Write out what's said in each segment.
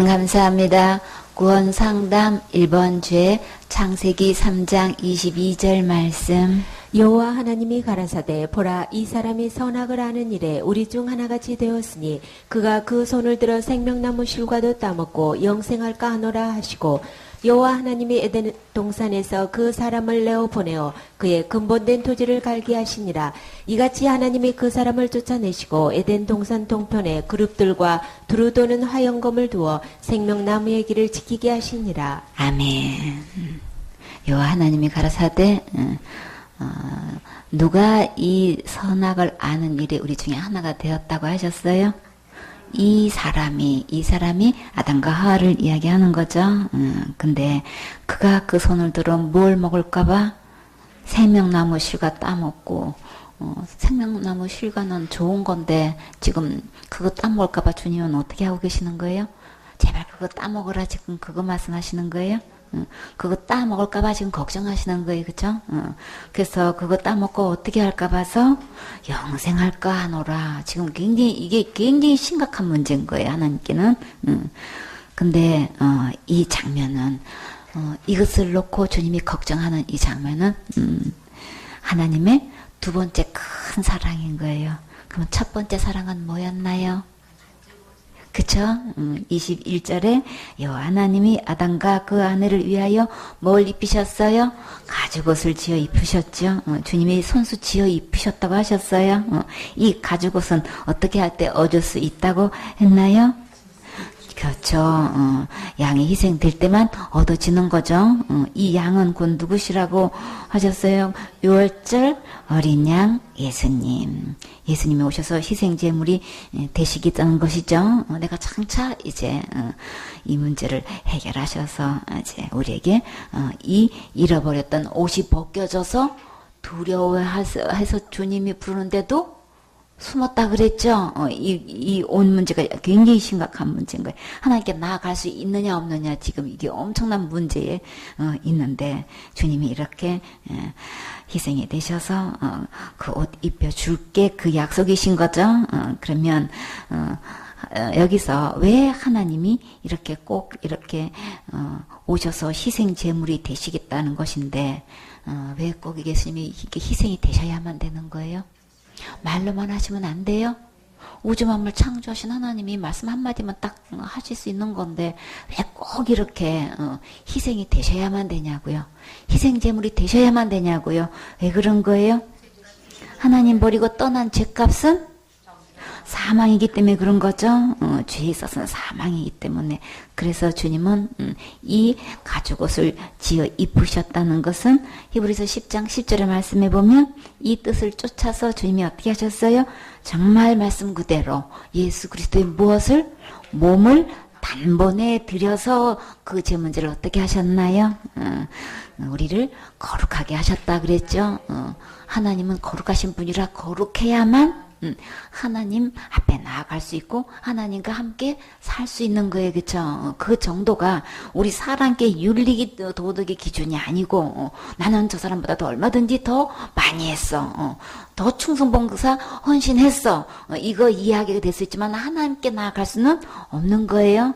감사합니다. 구원상담 1번 죄 창세기 3장 22절 말씀. 여호와 하나님이 가라사대 보라 이 사람이 선악을 아는 일에 우리 중 하나같이 되었으니 그가 그 손을 들어 생명나무 실과도 따먹고 영생할까 하노라 하시고 여호와 하나님이 에덴 동산에서 그 사람을 내어 보내어 그의 근본된 토지를 갈게 하시니라. 이같이 하나님이 그 사람을 쫓아내시고 에덴 동산 동편에 그룹들과 두루 도는 화영검을 두어 생명나무의 길을 지키게 하시니라. 아멘. 여호와 하나님이 가라사대 누가 이 선악을 아는 일에 우리 중에 하나가 되었다고 하셨어요? 이 사람이 아담과 하와를 이야기하는 거죠. 근데 그가 그 손을 들어 뭘 먹을까봐 생명나무 실과 따먹고, 생명나무 실과는 좋은 건데 지금 그거 따먹을까봐 주님은 어떻게 하고 계시는 거예요? 제발 그거 따먹으라 지금 그거 말씀하시는 거예요? 그거 따먹을까봐 지금 걱정하시는 거예요, 그쵸? 그래서 그거 따먹고 어떻게 할까 봐서 영생할까 하노라. 지금 이게 굉장히 심각한 문제인 거예요, 하나님께는. 근데, 이 장면은, 이것을 놓고 주님이 걱정하는 이 장면은, 하나님의 두 번째 큰 사랑인 거예요. 그럼 첫 번째 사랑은 뭐였나요? 그쵸? 21절에 여호와 하나님이 아담과 그 아내를 위하여 뭘 입히셨어요? 가죽옷을 지어 입히셨죠. 주님이 손수 지어 입히셨다고 하셨어요. 이 가죽옷은 어떻게 할 때 얻을 수 있다고 했나요? 그렇죠. 양이 희생될 때만 얻어지는 거죠. 이 양은 곧 누구시라고 하셨어요? 6월절 어린 양 예수님. 예수님이 오셔서 희생제물이 되시겠다는 것이죠. 내가 장차 이제 이 문제를 해결하셔서 이제 우리에게 이 잃어버렸던 옷이 벗겨져서 두려워해서 주님이 부르는데도 숨었다 그랬죠. 이 옷 문제가 굉장히 심각한 문제인 거예요. 하나님께 나아갈 수 있느냐 없느냐 지금 이게 엄청난 문제에 있는데 주님이 이렇게 희생이 되셔서 그 옷 입혀줄게 그 약속이신 거죠. 그러면 여기서 왜 하나님이 이렇게 꼭 이렇게 오셔서 희생 제물이 되시겠다는 것인데 왜 꼭 예수님이 이게 희생이 되셔야만 되는 거예요? 말로만 하시면 안 돼요? 우주 만물 창조하신 하나님이 말씀 한마디만 딱 하실 수 있는 건데 왜 꼭 이렇게 희생이 되셔야만 되냐고요? 희생제물이 되셔야만 되냐고요? 왜 그런 거예요? 하나님 버리고 떠난 죄값은 사망이기 때문에 그런 거죠. 죄에 있어서는 사망이기 때문에. 그래서 주님은 이 가죽옷을 지어 입으셨다는 것은 히브리서 10장 10절의 말씀에 보면 이 뜻을 쫓아서 주님이 어떻게 하셨어요? 정말 말씀 그대로 예수 그리스도의 무엇을? 몸을 단번에 들여서 그 죄 문제를 어떻게 하셨나요? 우리를 거룩하게 하셨다 그랬죠. 하나님은 거룩하신 분이라 거룩해야만 하나님 앞에 나아갈 수 있고 하나님과 함께 살 수 있는 거예요. 그쵸? 그 정도가 우리 사람께 윤리기 도덕의 기준이 아니고 나는 저 사람보다 더 얼마든지 더 많이 했어. 더 충성봉사 헌신했어. 이거 이해하게 될 수 있지만 하나님께 나아갈 수는 없는 거예요.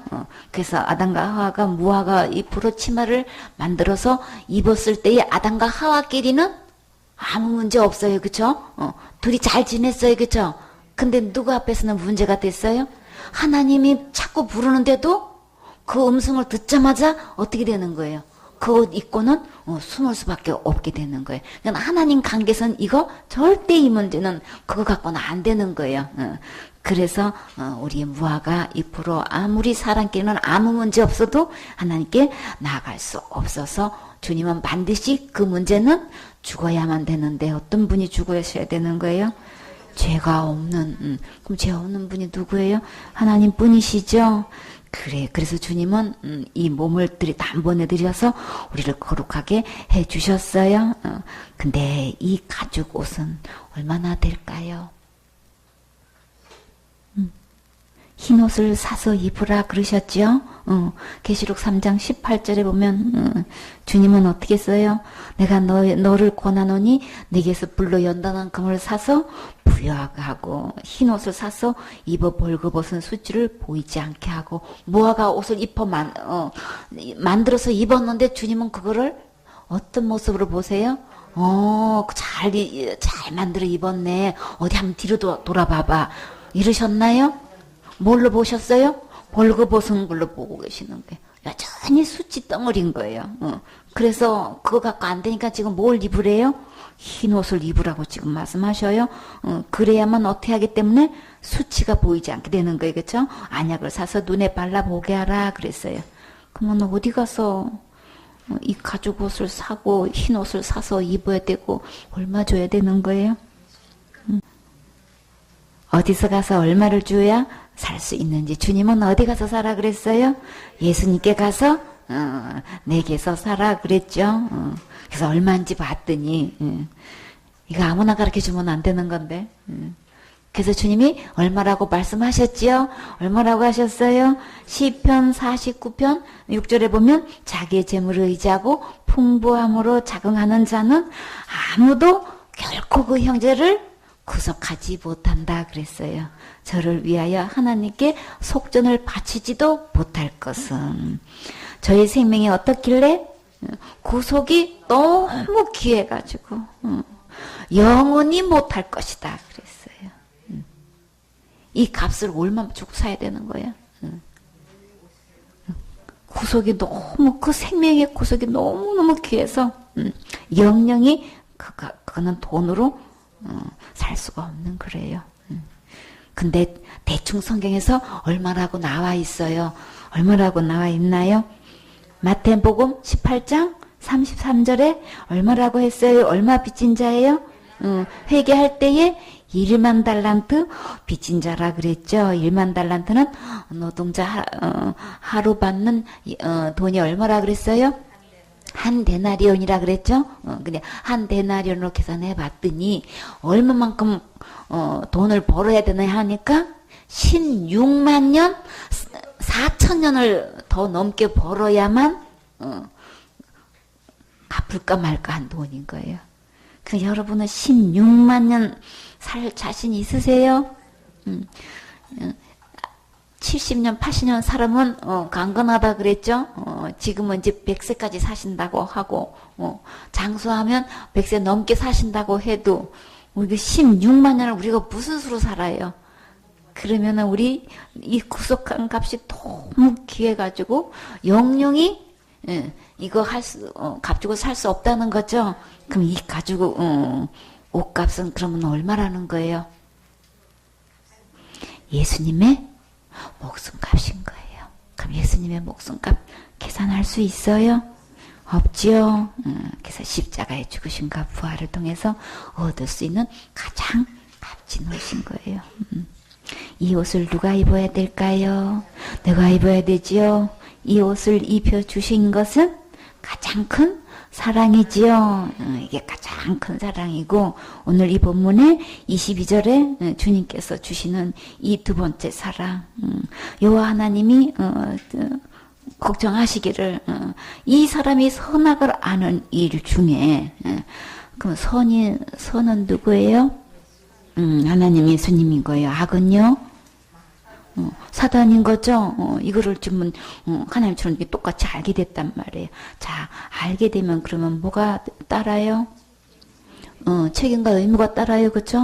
그래서 아담과 하와가 무화과 잎으로 치마를 만들어서 입었을 때의 아담과 하와끼리는 아무 문제 없어요. 그쵸? 둘이 잘 지냈어요. 그쵸? 근데 누구 앞에서는 문제가 됐어요? 하나님이 자꾸 부르는데도 그 음성을 듣자마자 어떻게 되는 거예요? 그 옷 입고는 숨을 수밖에 없게 되는 거예요. 그러니까 하나님 관계에서는 이거 절대 이 문제는 그거 갖고는 안 되는 거예요. 그래서 우리의 무화과 잎으로 아무리 사람끼리는 아무 문제 없어도 하나님께 나아갈 수 없어서 주님은 반드시 그 문제는 죽어야만 되는데 어떤 분이 죽으셔야 되는 거예요? 죄가 없는 그럼 죄 없는 분이 누구예요? 하나님 뿐이시죠? 그래서 주님은 이 몸을 단번에 들여서 우리를 거룩하게 해주셨어요. 근데 이 가죽 옷은 얼마나 될까요? 흰 옷을 사서 입으라 그러셨죠? 계시록 3장 18절에 보면 주님은 어떻게 써요? 내가 너를 권하노니 네게서 불로 연단한 금을 사서 부여하게 하고 흰 옷을 사서 입어 벌거벗은 수치를 보이지 않게 하고 모아가 옷을 만들어서 입었는데 주님은 그거를 어떤 모습으로 보세요? 잘 만들어 입었네. 어디 한번 뒤로 돌아봐봐. 이러셨나요? 뭘로 보셨어요? 벌거벗은 걸로 보고 계시는 거예요. 여전히 수치 덩어리인 거예요. 그래서 그거 갖고 안 되니까 지금 뭘 입으래요? 흰 옷을 입으라고 지금 말씀하셔요. 그래야만 어떻게 하기 때문에 수치가 보이지 않게 되는 거예요. 그렇죠? 안약을 사서 눈에 발라보게 하라 그랬어요. 그러면 어디 가서 이 가죽 옷을 사고 흰 옷을 사서 입어야 되고 얼마 줘야 되는 거예요? 어디서 가서 얼마를 줘야 살 수 있는지. 주님은 어디 가서 사라 그랬어요? 예수님께 가서 내게서 사라 그랬죠. 그래서 얼마인지 봤더니 이거 아무나 가르쳐 주면 안 되는 건데. 그래서 주님이 얼마라고 말씀하셨지요? 얼마라고 하셨어요? 시편 49편 6절에 보면 자기의 재물을 의지하고 풍부함으로 자긍하는 자는 아무도 결코 그 형제를 구속하지 못한다 그랬어요. 저를 위하여 하나님께 속전을 바치지도 못할 것은 저의 생명이 어떻길래 구속이 너무 귀해가지고 영원히 못할 것이다 그랬어요. 이 값을 얼마 주고 사야 되는 거야? 구속이 너무 그 생명의 구속이 너무너무 귀해서 영영이 그거는 돈으로 살 수가 없는 거래요. 근데 대충 성경에서 얼마라고 나와 있어요? 얼마라고 나와 있나요? 마태복음 18장 33절에 얼마라고 했어요? 얼마 빚진 자예요? 회개할 때에 1만 달란트 빚진 자라 그랬죠. 1만 달란트는 노동자 하루 받는 돈이 얼마라 그랬어요? 한 데나리온이라 그랬죠. 근데 한 데나리온으로 계산해 봤더니 얼마만큼 돈을 벌어야 되나 하니까 16만 년 4천 년을 더 넘게 벌어야만 갚을까 말까 한 돈인 거예요. 그 여러분은 16만 년 살 자신 있으세요? 70년, 80년 살으면 강건하다 그랬죠. 지금은 이제 100세까지 사신다고 하고 장수하면 100세 넘게 사신다고 해도 우리가 16만 년을 우리가 무슨 수로 살아요? 그러면은 우리 이 구속한 값이 너무 귀해가지고 영영이 이거 값 주고 살 수 없다는 거죠. 그럼 이 가지고 옷값은 그러면 얼마라는 거예요? 예수님의 목숨값인 거예요. 그럼 예수님의 목숨값 계산할 수 있어요? 없지요. 그래서 십자가에 죽으신가 부활을 통해서 얻을 수 있는 가장 값진 옷인 거예요. 이 옷을 누가 입어야 될까요? 내가 입어야 되지요. 이 옷을 입혀주신 것은 가장 큰 사랑이지요. 이게 가장 큰 사랑이고 오늘 이 본문의 22절에 주님께서 주시는 이 두 번째 사랑 여호와 하나님이 걱정하시기를 이 사람이 선악을 아는 일 중에 그럼 선은 누구예요? 하나님 예수님인 거예요. 악은요? 사단인 거죠. 이거를 지금 하나님처럼 이렇게 똑같이 알게 됐단 말이에요. 자, 알게 되면 그러면 뭐가 따라요? 책임과 의무가 따라요, 그렇죠?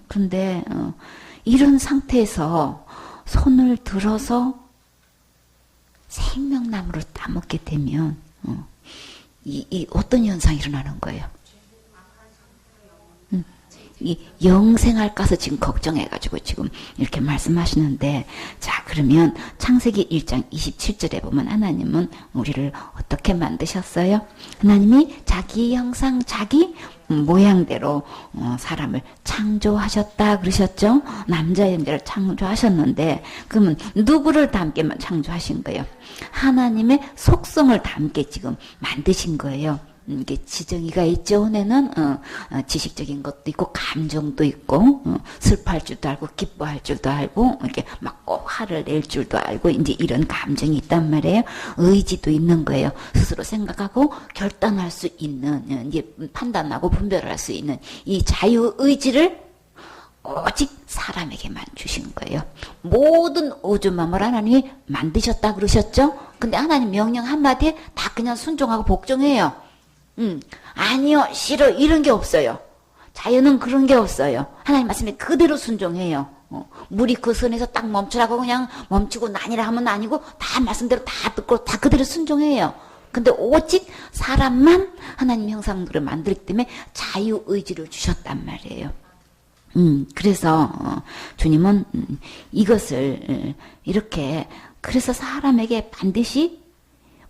그런데 이런 상태에서 손을 들어서 생명나무를 따먹게 되면 이 어떤 현상이 일어나는 거예요? 이 영생할까서 지금 걱정해가지고 지금 이렇게 말씀하시는데 자 그러면 창세기 1장 27절에 보면 하나님은 우리를 어떻게 만드셨어요? 하나님이 자기 형상 자기 모양대로 사람을 창조하셨다 그러셨죠? 남자 여자를 창조하셨는데 그러면 누구를 닮게 창조하신 거예요? 하나님의 속성을 닮게 지금 만드신 거예요. 이게 지정이가 있죠. 은혜는 지식적인 것도 있고 감정도 있고 슬퍼할 줄도 알고 기뻐할 줄도 알고 이렇게 막 꼭 화를 낼 줄도 알고 이제 이런 감정이 있단 말이에요. 의지도 있는 거예요. 스스로 생각하고 결단할 수 있는 이제 판단하고 분별할 수 있는 이 자유 의지를 오직 사람에게만 주신 거예요. 모든 우주 만물 하나님이 만드셨다 그러셨죠? 근데 하나님 명령 한마디에 다 그냥 순종하고 복종해요. 아니요, 싫어, 이런 게 없어요. 자연은 그런 게 없어요. 하나님 말씀에 그대로 순종해요. 물이 그 선에서 딱 멈추라고 그냥 멈추고 난이라 하면 아니고 다 말씀대로 다 듣고 다 그대로 순종해요. 근데 오직 사람만 하나님 형상으로 만들기 때문에 자유의지를 주셨단 말이에요. 그래서 주님은 이것을 이렇게 그래서 사람에게 반드시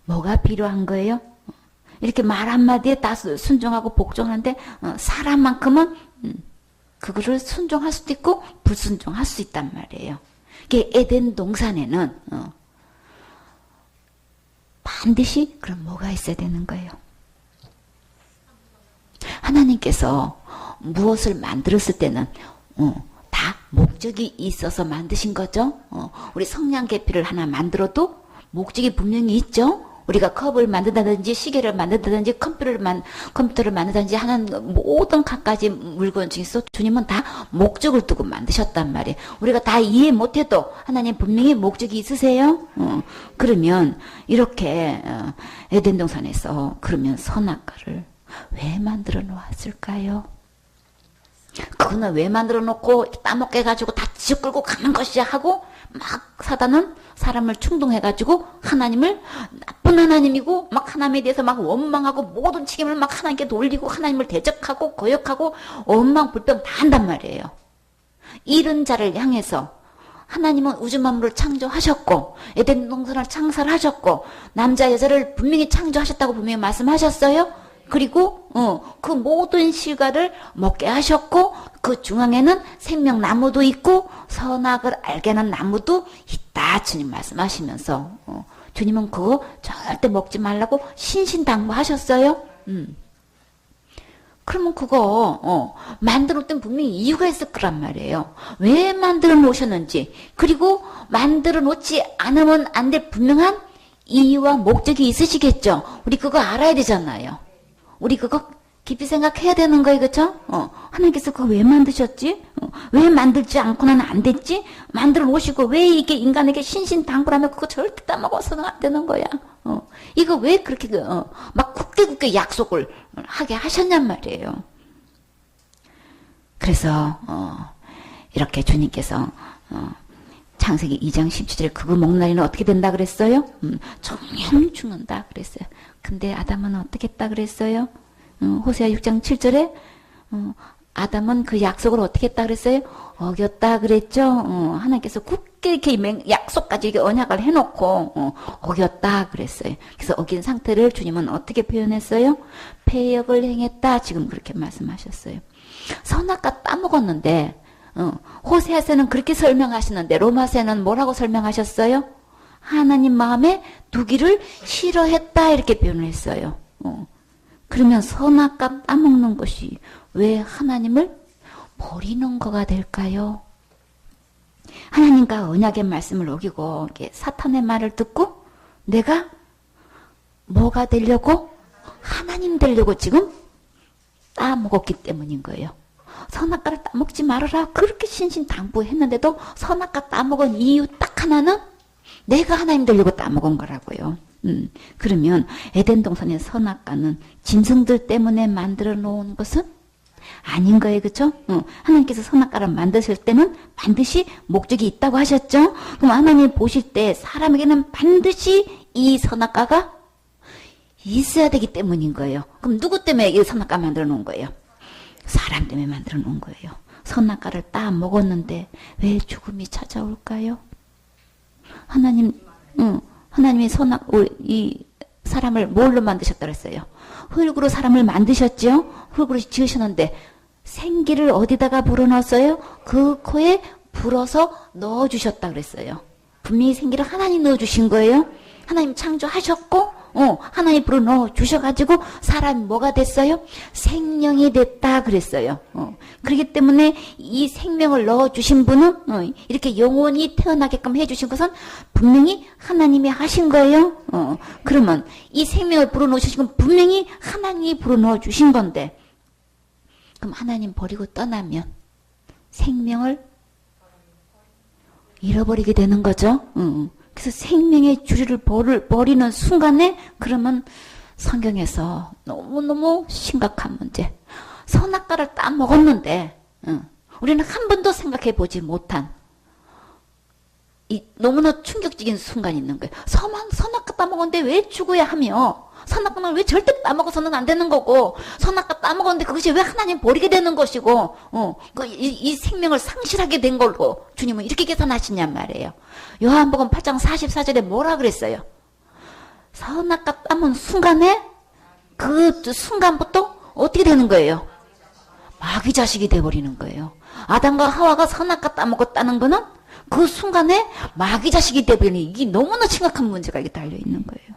뭐가 필요한 거예요? 이렇게 말 한마디에 다 순종하고 복종하는데 사람만큼은 그거를 순종할 수도 있고 불순종할 수 있단 말이에요. 이게 에덴 동산에는 반드시 그럼 뭐가 있어야 되는 거예요? 하나님께서 무엇을 만들었을 때는 다 목적이 있어서 만드신 거죠. 우리 성냥개피를 하나 만들어도 목적이 분명히 있죠. 우리가 컵을 만든다든지 시계를 만든다든지 컴퓨터를 만든다든지 하는 모든 갖가지 물건 중에서 주님은 다 목적을 두고 만드셨단 말이에요. 우리가 다 이해 못해도 하나님 분명히 목적이 있으세요. 그러면 이렇게 에덴 동산에서 그러면 선악과를 왜 만들어 놓았을까요? 그거는 왜 만들어 놓고 따먹게 해가지고 다 지어 끌고 가는 것이야 하고 막 사단은 사람을 충동해가지고 하나님을 나쁜 하나님이고 막 하나님에 대해서 막 원망하고 모든 책임을 막 하나님께 돌리고 하나님을 대적하고 거역하고 원망 불평 다 한단 말이에요. 이런 자를 향해서 하나님은 우주 만물을 창조하셨고 에덴 동산을 창설하셨고 남자 여자를 분명히 창조하셨다고 분명히 말씀하셨어요. 그리고 그 모든 실과를 먹게 하셨고 그 중앙에는 생명나무도 있고 선악을 알게 하는 나무도 있다 주님 말씀하시면서 주님은 그거 절대 먹지 말라고 신신당부하셨어요. 그러면 그거 만들어 놓던 분명히 이유가 있을 거란 말이에요. 왜 만들어 놓으셨는지 그리고 만들어 놓지 않으면 안 될 분명한 이유와 목적이 있으시겠죠. 우리 그거 알아야 되잖아요. 우리 그거 깊이 생각해야 되는 거예요. 그쵸? 하나님께서 그거 왜 만드셨지? 왜 만들지 않고는 안 됐지? 만들어 놓으시고 왜 이게 인간에게 신신당부라면 그거 절대 따먹어서는 안 되는 거야. 이거 왜 그렇게 막 굳게 약속을 하게 하셨냔 말이에요. 그래서 이렇게 주님께서 창세기 2장 17절에 그거 먹는 날에는 어떻게 된다 그랬어요? 정령 죽는다 그랬어요. 근데 아담은 어떻게 했다 그랬어요? 호세아 6장 7절에 아담은 그 약속을 어떻게 했다 그랬어요? 어겼다 그랬죠? 하나님께서 굳게 이렇게 약속까지 이렇게 언약을 해놓고 어겼다 그랬어요. 그래서 어긴 상태를 주님은 어떻게 표현했어요? 패역을 행했다. 지금 그렇게 말씀하셨어요. 선악과 따먹었는데 호세아서는 그렇게 설명하시는데 로마서는 뭐라고 설명하셨어요? 하나님 마음에 두기를 싫어했다 이렇게 표현을 했어요. 그러면 선악과 따먹는 것이 왜 하나님을 버리는 거가 될까요? 하나님과 언약의 말씀을 어기고 사탄의 말을 듣고 내가 뭐가 되려고? 하나님 되려고 지금 따먹었기 때문인 거예요. 선악과를 따먹지 말아라 그렇게 신신당부했는데도 선악과 따먹은 이유 딱 하나는 내가 하나님 되려고 따먹은 거라고요. 그러면 에덴 동산의 선악과는 짐승들 때문에 만들어 놓은 것은 아닌 거예요. 그렇죠? 하나님께서 선악과를 만드실 때는 반드시 목적이 있다고 하셨죠? 그럼 하나님 보실 때 사람에게는 반드시 이 선악과가 있어야 되기 때문인 거예요. 그럼 누구 때문에 이 선악과 만들어 놓은 거예요? 사람 때문에 만들어 놓은 거예요. 선악과를 따 먹었는데 왜 죽음이 찾아올까요? 하나님이 이 사람을 뭘로 만드셨다 그랬어요? 흙으로 사람을 만드셨죠? 흙으로 지으셨는데 생기를 어디다가 불어넣었어요? 그 코에 불어서 넣어주셨다 그랬어요. 분명히 생기를 하나님 넣어주신 거예요. 하나님 창조하셨고 하나님 불어넣어 주셔가지고 사람이 뭐가 됐어요? 생명이 됐다 그랬어요. 그렇기 때문에 이 생명을 넣어주신 분은 이렇게 영원히 태어나게끔 해주신 것은 분명히 하나님이 하신 거예요. 그러면 이 생명을 불어넣어 주신 건 분명히 하나님이 불어넣어 주신 건데, 그럼 하나님 버리고 떠나면 생명을 잃어버리게 되는 거죠. 그래서 생명의 주리를 버리는 순간에, 그러면 성경에서 너무너무 심각한 문제, 선악과를 따먹었는데 우리는 한 번도 생각해 보지 못한 이 너무나 충격적인 순간이 있는 거예요. 선악과 따먹었는데 왜 죽어야 하며, 선악과는 왜 절대 따먹어서는 안 되는 거고, 선악과 따먹었는데 그것이 왜 하나님 버리게 되는 것이고, 이 생명을 상실하게 된 걸로 주님은 이렇게 계산하시냔 말이에요. 요한복음 8장 44절에 뭐라 그랬어요? 선악과 따먹은 순간에, 그 순간부터 어떻게 되는 거예요? 마귀 자식이 돼버리는 거예요. 아담과 하와가 선악과 따먹었다는 거는 그 순간에 마귀 자식이 돼버리는, 이게 너무나 심각한 문제가 이게 달려있는 거예요.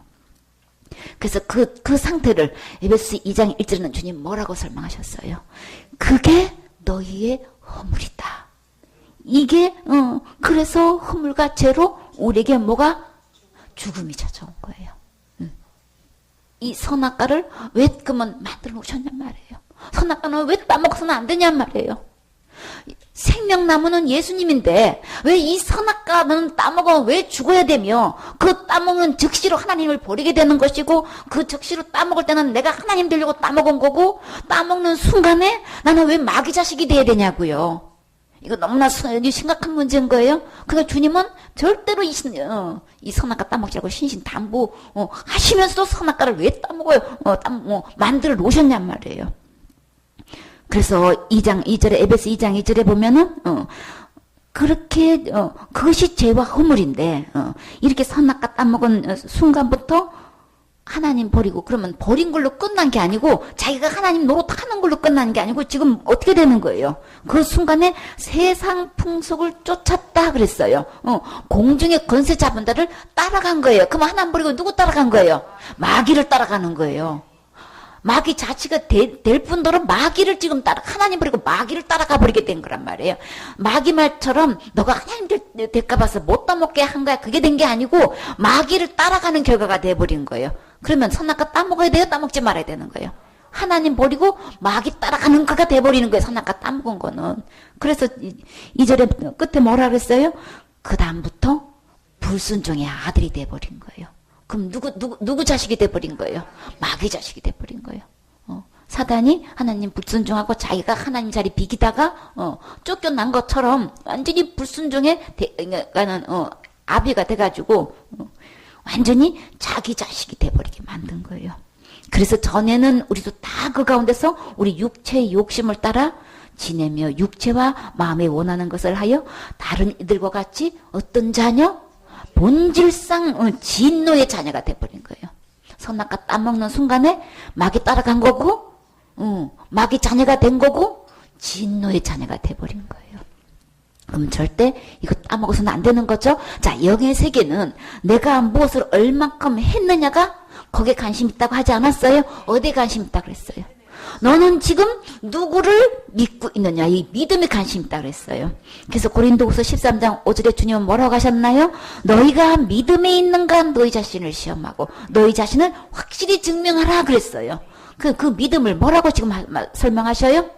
그래서 그 상태를 에베소 2장 1절에는 주님 뭐라고 설명하셨어요? 그게 너희의 허물이다. 이게 그래서 허물과 죄로 우리에게 뭐가? 죽음이 찾아온 거예요. 이 선악과를 왜 그러면 만들어 놓으셨냔 말이에요. 선악과는 왜 따먹어서는 안 되냔 말이에요. 생명나무는 예수님인데 왜 이 선악과는 따먹어 왜 죽어야 되며, 그 따먹는 즉시로 하나님을 버리게 되는 것이고, 그 즉시로 따먹을 때는 내가 하나님 되려고 따먹은 거고, 따먹는 순간에 나는 왜 마귀 자식이 돼야 되냐고요. 이거 너무나 심각한 문제인 거예요. 그러니까 주님은 절대로 이 선악과 따먹지 않고 신신당부 하시면서도 선악과를 왜 따먹어요? 만들어 놓으셨냔 말이에요. 그래서 2장 2절에, 에베소 2장 2절에 보면은 그렇게 그것이 죄와 허물인데, 이렇게 선악과 따먹은 순간부터 하나님 버리고, 그러면 버린 걸로 끝난 게 아니고 자기가 하나님 노릇하는 걸로 끝난 게 아니고 지금 어떻게 되는 거예요? 그 순간에 세상 풍속을 쫓았다 그랬어요. 공중의 권세 잡은 자를 따라간 거예요. 그럼 하나님 버리고 누구 따라간 거예요? 마귀를 따라가는 거예요. 마귀 자체가 될 뿐더러 마귀를 지금 하나님 버리고 마귀를 따라가 버리게 된 거란 말이에요. 마귀 말처럼 너가 하나님 될까 봐서 못 따먹게 한 거야, 그게 된 게 아니고 마귀를 따라가는 결과가 돼버린 거예요. 그러면 선악과 따먹어야 돼요, 따먹지 말아야 되는 거예요? 하나님 버리고 마귀 따라가는 거가 돼버리는 거예요, 선악과 따먹은 거는. 그래서 2절에 끝에 뭐라 그랬어요? 그 다음부터 불순종의 아들이 돼버린 거예요. 그럼 누구 자식이 돼버린 거예요? 마귀 자식이 돼버린 거예요. 사단이 하나님 불순종하고 자기가 하나님 자리 비기다가 쫓겨난 것처럼 완전히 불순종에 아비가 돼가지고 완전히 자기 자식이 돼버리게 만든 거예요. 그래서 전에는 우리도 다 그 가운데서 우리 육체의 욕심을 따라 지내며 육체와 마음에 원하는 것을 하여 다른 이들과 같이 어떤 자녀? 본질상 진노의 자녀가 돼버린 거예요. 선악과 따먹는 순간에 마귀 따라간 거고, 마귀 자녀가 된 거고, 진노의 자녀가 돼버린 거예요. 그럼 절대 이거 따먹어서는 안 되는 거죠. 자, 영의 세계는 내가 무엇을 얼만큼 했느냐가 거기에 관심 있다고 하지 않았어요? 어디에 관심 있다고 그랬어요? 너는 지금 누구를 믿고 있느냐, 이 믿음에 관심 있다고 그랬어요. 그래서 고린도후서 13장 5절에 주님은 뭐라고 하셨나요? 너희가 믿음에 있는가 너희 자신을 시험하고 너희 자신을 확실히 증명하라 그랬어요. 그 믿음을 뭐라고 지금 설명하셔요?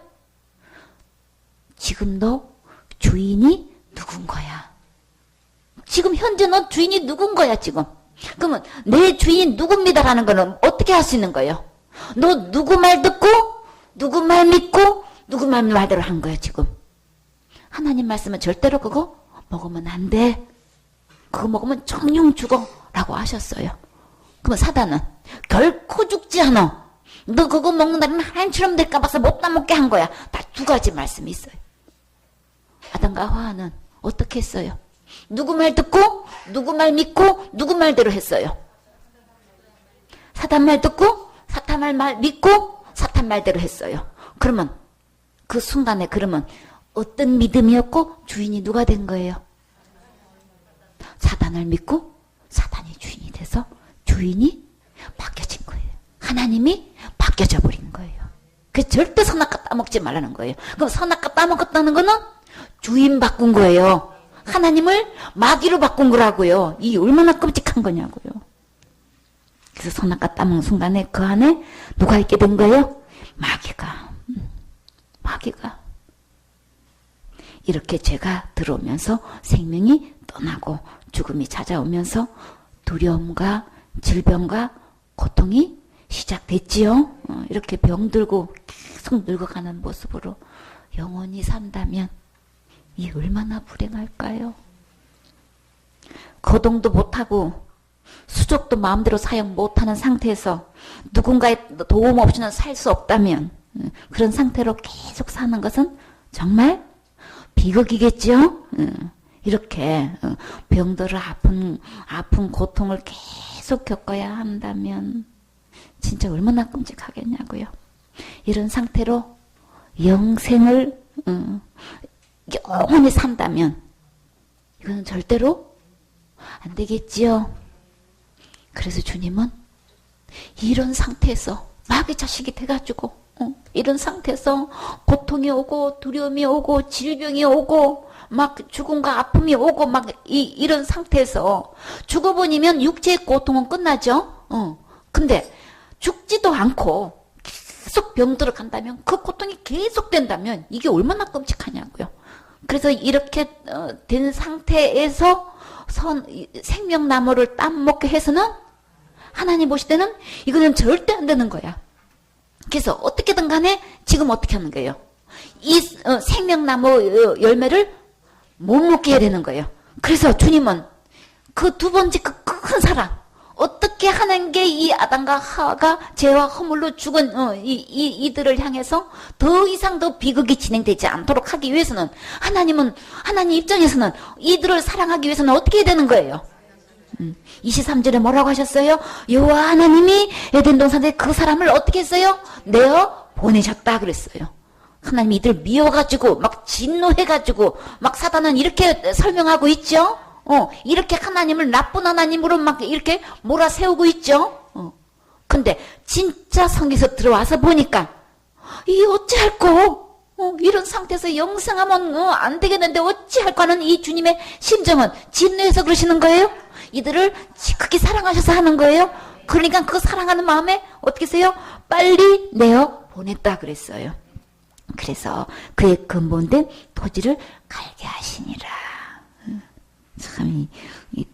지금 너 주인이 누군 거야? 지금 현재 너 주인이 누군 거야 지금? 그러면 내 주인이 누굽니다라는 거는 어떻게 할 수 있는 거예요? 너 누구 말 듣고 누구 말 믿고 누구 말대로 한 거야 지금. 하나님 말씀은 절대로 그거 먹으면 안 돼. 그거 먹으면 정령 죽어 라고 하셨어요. 그러면 사단은 결코 죽지 않아. 너 그거 먹는다면 하나님처럼 될까 봐서 못 따먹게 한 거야. 다 두 가지 말씀이 있어요. 아담과 하와는 어떻게 했어요? 누구 말 듣고 누구 말 믿고 누구 말대로 했어요. 사단 말 듣고 사탄 말 믿고 사탄 말대로 했어요. 그러면 그 순간에 그러면 어떤 믿음이었고 주인이 누가 된 거예요? 사단을 믿고 사단이 주인이 돼서 주인이 하나님이 바뀌어져 버린 거예요. 그 절대 선악과 따먹지 말라는 거예요. 그럼 선악과 따먹었다는 거는 주인 바꾼 거예요. 하나님을 마귀로 바꾼 거라고요. 이 얼마나 끔찍한 거냐고요. 그래서 선악과 따먹는 순간에 그 안에 누가 있게 된 거예요? 마귀가. 이렇게 죄가 들어오면서 생명이 떠나고 죽음이 찾아오면서 두려움과 질병과 고통이 시작됐지요. 이렇게 병들고 계속 늙어가는 모습으로 영원히 산다면 이 얼마나 불행할까요? 거동도 못하고 수족도 마음대로 사용 못하는 상태에서 누군가의 도움 없이는 살 수 없다면 그런 상태로 계속 사는 것은 정말 비극이겠죠? 이렇게 병들어 아픈 고통을 계속 겪어야 한다면 진짜 얼마나 끔찍하겠냐고요. 이런 상태로 영생을 영원히 산다면 이거는 절대로 안 되겠지요. 그래서 주님은 이런 상태에서 마귀 자식이 돼가지고 이런 상태에서 고통이 오고 두려움이 오고 질병이 오고 막 죽음과 아픔이 오고 막 이런 상태에서 죽어버리면 육체의 고통은 끝나죠. 근데 죽지도 않고 계속 병들어 간다면 그 고통이 계속된다면 이게 얼마나 끔찍하냐고요. 그래서 이렇게 된 상태에서 생명나무를 따먹게 해서는 하나님 보실 때는 이거는 절대 안 되는 거야. 그래서 어떻게든 간에 지금 어떻게 하는 거예요? 이 생명나무 열매를 못 먹게 해야 되는 거예요. 그래서 주님은 그 두 번째 그 큰 사랑 어떻게 하는 게 이 아담과 하와가 죄와 허물로 죽은 이들을 향해서 더 이상 더 비극이 진행되지 않도록 하기 위해서는 하나님 입장에서는 이들을 사랑하기 위해서는 어떻게 해야 되는 거예요? 23절에 뭐라고 하셨어요? 여호와 하나님이 에덴 동산에 그 사람을 어떻게 했어요? 내어 보내셨다 그랬어요. 하나님이 이들 미워가지고 막 진노해가지고 막 사단은 이렇게 설명하고 있죠. 이렇게 하나님을 나쁜 하나님으로 막 이렇게 몰아세우고 있죠. 근데 진짜 성경에서 들어와서 보니까 이게 어찌할꼬? 이런 상태에서 영생하면 안 되겠는데 어찌할꼬 하는 이 주님의 심정은 진노해서 그러시는 거예요? 이들을 크게 사랑하셔서 하는 거예요? 그러니까 그 사랑하는 마음에 어떻게 해서요? 빨리 내어 보냈다 그랬어요. 그래서 그의 근본된 토지를 갈게 하시니라. 참, 이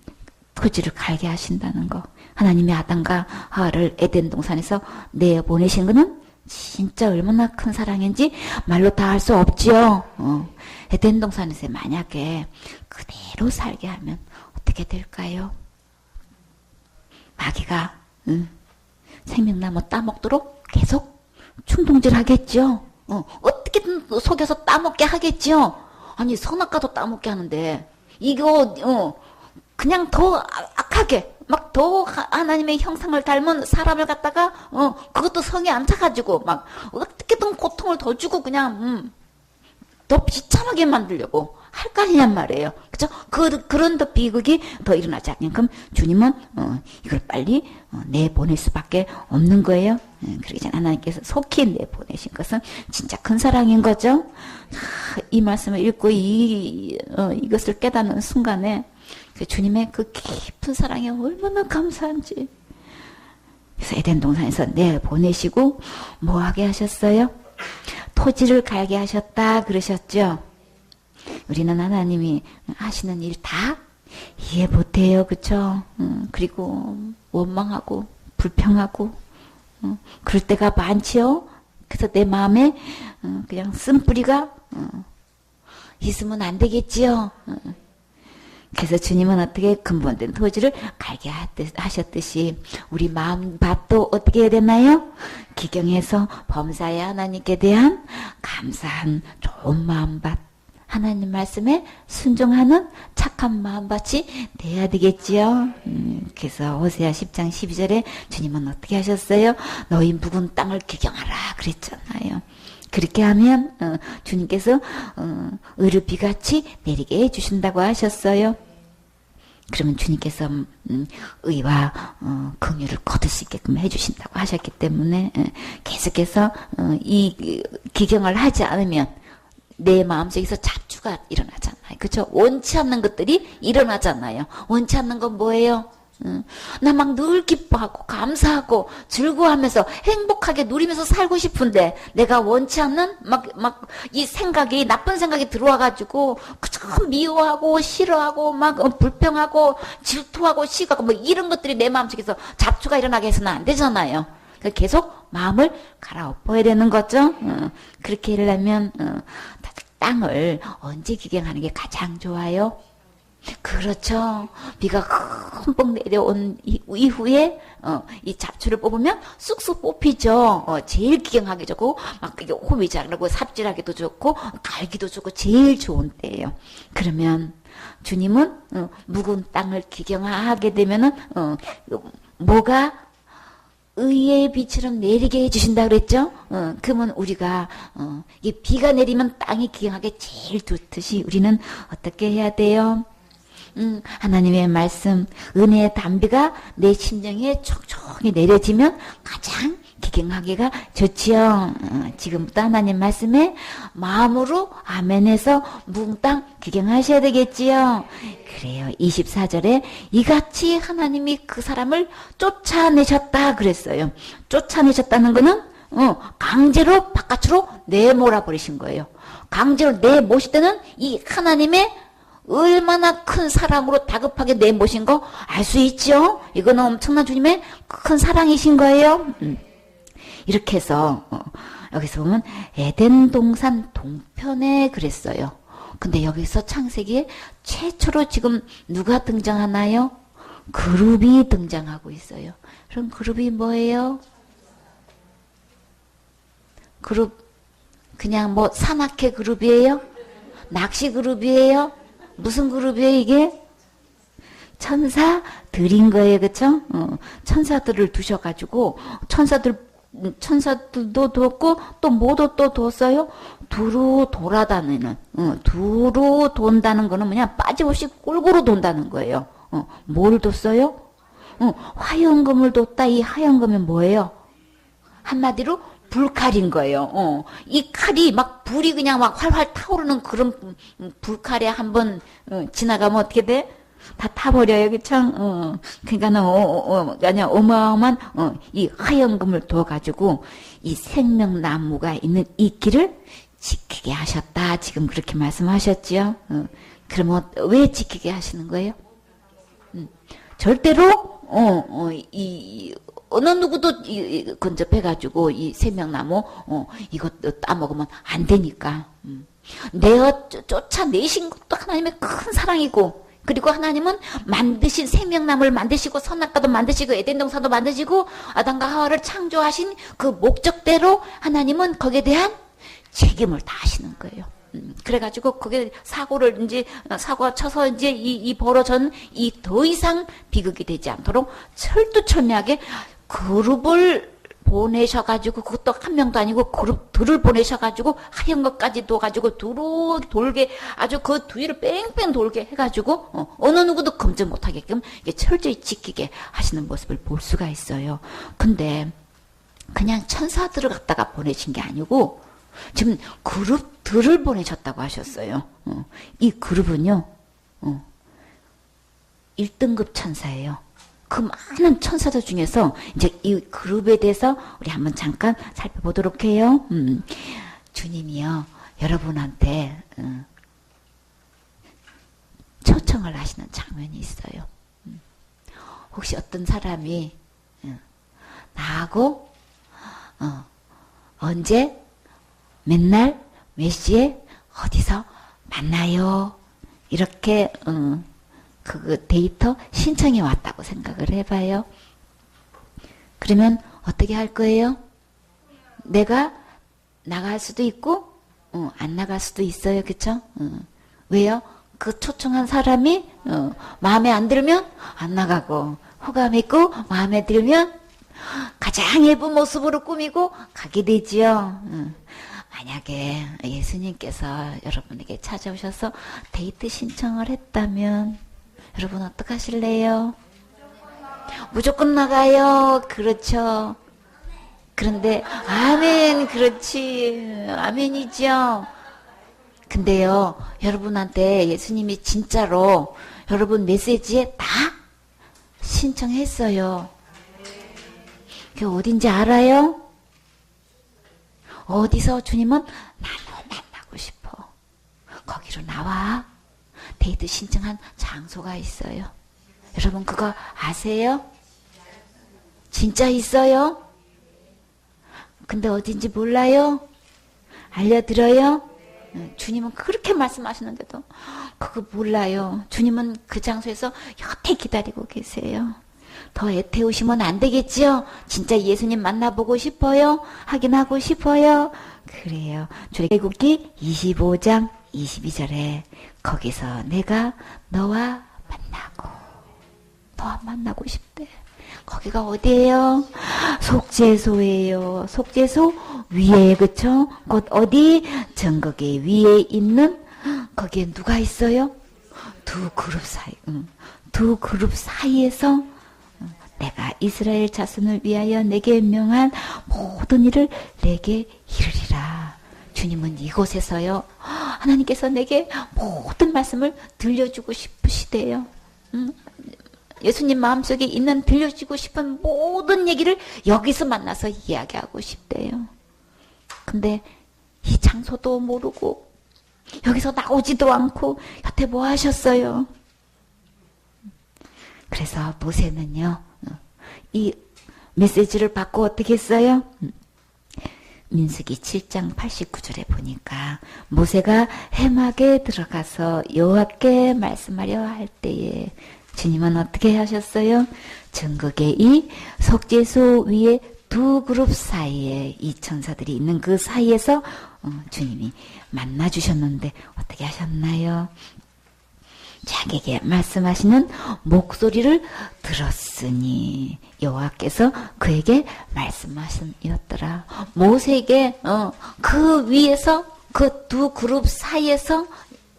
토지를 갈게 하신다는 거. 하나님이 아담과 하와를 에덴 동산에서 내보내신 거는 진짜 얼마나 큰 사랑인지 말로 다 할 수 없지요. 에덴 동산에서 만약에 그대로 살게 하면 어떻게 될까요? 마귀가 생명나무 따먹도록 계속 충동질 하겠죠. 어떻게든 속여서 따먹게 하겠죠. 아니 선악과도 따먹게 하는데 이거 그냥 더 악하게 막 더 하나님의 형상을 닮은 사람을 갖다가 그것도 성에 안 차가지고 막 어떻게든 고통을 더 주고 그냥 더 비참하게 만들려고 할 거 아니냔 말이에요. 그죠? 그런 더 비극이 더 일어나지 않게끔 주님은 이걸 빨리 내보낼 수밖에 없는 거예요. 그러기 전에 하나님께서 속히 내보내신 것은 진짜 큰 사랑인 거죠. 이 말씀을 읽고 이것을 깨닫는 순간에 주님의 그 깊은 사랑이 얼마나 감사한지. 그래서 에덴 동산에서 내보내시고 뭐하게 하셨어요? 토지를 갈게 하셨다 그러셨죠. 우리는 하나님이 하시는 일 다 이해 못해요. 그쵸? 그리고 원망하고 불평하고 그럴 때가 많지요. 그래서 내 마음에 그냥 쓴뿌리가 있으면 안 되겠지요. 그래서 주님은 어떻게 근본된 토지를 갈게 하셨듯이 우리 마음밭도 어떻게 해야 되나요? 기경해서 범사의 하나님께 대한 감사한 좋은 마음밭, 하나님 말씀에 순종하는 착한 마음밭이 돼야 되겠지요. 그래서 호세아 10장 12절에 주님은 어떻게 하셨어요? 너희 묵은 땅을 기경하라 그랬잖아요. 그렇게 하면 주님께서 의를 비같이 내리게 해주신다고 하셨어요. 그러면 주님께서 의와 긍휼을 거둘 수 있게끔 해주신다고 하셨기 때문에 계속해서 이 기경을 하지 않으면 내 마음속에서 잡주가 일어나잖아요. 그렇죠? 원치 않는 것들이 일어나잖아요. 원치 않는 건 뭐예요? 나 막 늘 기뻐하고 감사하고 즐거워하면서 행복하게 누리면서 살고 싶은데 내가 원치 않는 막 이 생각이 나쁜 생각이 들어와가지고 참 미워하고 싫어하고 막 불평하고 질투하고 시기하고 뭐 이런 것들이 내 마음속에서 잡주가 일어나게 해서는 안 되잖아요. 계속 마음을 갈아엎어야 되는 거죠. 그렇게 하려면 땅을 언제 기경하는 게 가장 좋아요? 그렇죠. 비가 흠뻑 내려온 이후에 이 잡초를 뽑으면 쑥쑥 뽑히죠. 제일 기경하기 좋고 막 홈이 자라고 삽질하기도 좋고 갈기도 좋고 제일 좋은 때예요. 그러면 주님은 묵은 땅을 기경하게 되면은 뭐가 의의 비처럼 내리게 해주신다 그랬죠? 그러면 우리가 이 비가 내리면 땅이 기경하게 제일 좋듯이 우리는 어떻게 해야 돼요? 하나님의 말씀, 은혜의 담비가 내 심령에 촉촉히 내려지면 가장 기경하기가 좋지요. 지금부터 하나님 말씀에 마음으로 아멘해서 묵은 땅 기경하셔야 되겠지요. 그래요. 24절에 이같이 하나님이 그 사람을 쫓아내셨다 그랬어요. 쫓아내셨다는 거는 강제로 바깥으로 내몰아 버리신 거예요. 강제로 내모실 때는 이 하나님의 얼마나 큰 사랑으로 다급하게 내모신 거 알 수 있죠? 이거는 엄청난 주님의 큰 사랑이신 거예요. 이렇게 해서 여기서 보면 에덴 동산 동편에 그랬어요. 근데 여기서 창세기에 최초로 지금 누가 등장하나요? 그룹이 등장하고 있어요. 그럼 그룹이 뭐예요? 그룹 그냥 뭐 산악회 그룹이에요? 낚시 그룹이에요? 무슨 그룹이에요 이게? 천사들인 거예요. 그쵸? 천사들을 두셔가지고 천사들도 뒀고 또 뭐도 또 뒀어요? 두루 돌아다니는 두루 돈다는 거는 뭐냐? 빠짐없이 골고루 돈다는 거예요. 뭘 뒀어요? 화염금을 뒀다. 이 화염금은 뭐예요? 한마디로 불칼인 거예요. 이 칼이 막 불이 그냥 막 활활 타오르는 그런 불칼에 한번 지나가면 어떻게 돼? 다 타버려요. 그쵸? 그러니까는, 그냥 어마어마한, 이 화염금을 둬가지고, 이 생명나무가 있는 이 길을 지키게 하셨다. 지금 그렇게 말씀하셨지요? 그러면 왜 지키게 하시는 거예요? 절대로, 어느 누구도 근접해가지고 이 생명나무 이것도 따먹으면 안 되니까 내어 쫓아내신 것도 하나님의 큰 사랑이고 그리고 하나님은 만드신 생명나무를 만드시고 선악과도 만드시고 에덴 동산도 만드시고 아담과 하와를 창조하신 그 목적대로 하나님은 거기에 대한 책임을 다 하시는 거예요. 그래가지고 그게 사고가 쳐서 이제 이 벌어진 이 더 이상 비극이 되지 않도록 철두철미하게 그룹을 보내셔가지고 그것도 한 명도 아니고 그룹들을 보내셔가지고 하얀 것까지 둬가지고 두루 돌게 아주 그 뒤를 뺑뺑 돌게 해가지고 어느 누구도 검증 못하게끔 이게 철저히 지키게 하시는 모습을 볼 수가 있어요. 근데 그냥 천사들을 갖다가 보내신 게 아니고 지금 그룹들을 보내셨다고 하셨어요. 이 그룹은요 1등급 천사예요. 그 많은 천사들 중에서 이제 이 그룹에 대해서 우리 한번 잠깐 살펴보도록 해요. 주님이요 여러분한테 초청을 하시는 장면이 있어요. 혹시 어떤 사람이 나하고 언제 맨날 몇 시에 어디서 만나요? 이렇게 그 데이터 신청이 왔다고 생각을 해봐요. 그러면 어떻게 할 거예요? 내가 나갈 수도 있고 안 나갈 수도 있어요. 그쵸? 왜요? 그 초청한 사람이 마음에 안 들면 안 나가고 호감 있고 마음에 들면 가장 예쁜 모습으로 꾸미고 가게 되지요. 만약에 예수님께서 여러분에게 찾아오셔서 데이트 신청을 했다면 여러분 어떡하실래요? 무조건 나가요. 그렇죠. 그런데 아멘, 그렇지. 아멘이죠. 근데요, 여러분한테 예수님이 진짜로 여러분 메시지에 다 신청했어요. 그게 어딘지 알아요? 어디서 주님은 나 너 만나고 싶어. 거기로 나와. 데이트 신청한 장소가 있어요. 여러분 그거 아세요? 진짜 있어요? 근데 어딘지 몰라요? 알려드려요? 주님은 그렇게 말씀하시는데도 그거 몰라요. 주님은 그 장소에서 여태 기다리고 계세요. 더 애태우시면 안 되겠지요? 진짜 예수님 만나보고 싶어요? 확인하고 싶어요? 그래요. 출애굽기 25장 22절에 거기서 내가 너와 만나고 싶대. 거기가 어디예요? 속죄소예요. 속죄소 위에, 그쵸? 곧 어디? 전거기 위에 있는 거기에 누가 있어요? 두 그룹 사이에서 내가 이스라엘 자손을 위하여 내게 명한 모든 일을 내게 이르리라. 주님은 이곳에서요, 하나님께서 내게 모든 말씀을 들려주고 싶으시대요. 예수님 마음속에 있는 들려주고 싶은 모든 얘기를 여기서 만나서 이야기하고 싶대요. 근데 이 장소도 모르고 여기서 나오지도 않고 여태 뭐 하셨어요? 그래서 모세는요, 이 메시지를 받고 어떻게 했어요? 민수기 7장 89절에 보니까 모세가 해막에 들어가서 여호와께 말씀하려 할 때에 주님은 어떻게 하셨어요? 전극의 이 속죄소 위에 두 그룹 사이에 이 천사들이 있는 그 사이에서 주님이 만나 주셨는데 어떻게 하셨나요? 자기에게 말씀하시는 목소리를 들었으니 여호와께서 그에게 말씀하시었더라. 모세에게 그 위에서 그 두 그룹 사이에서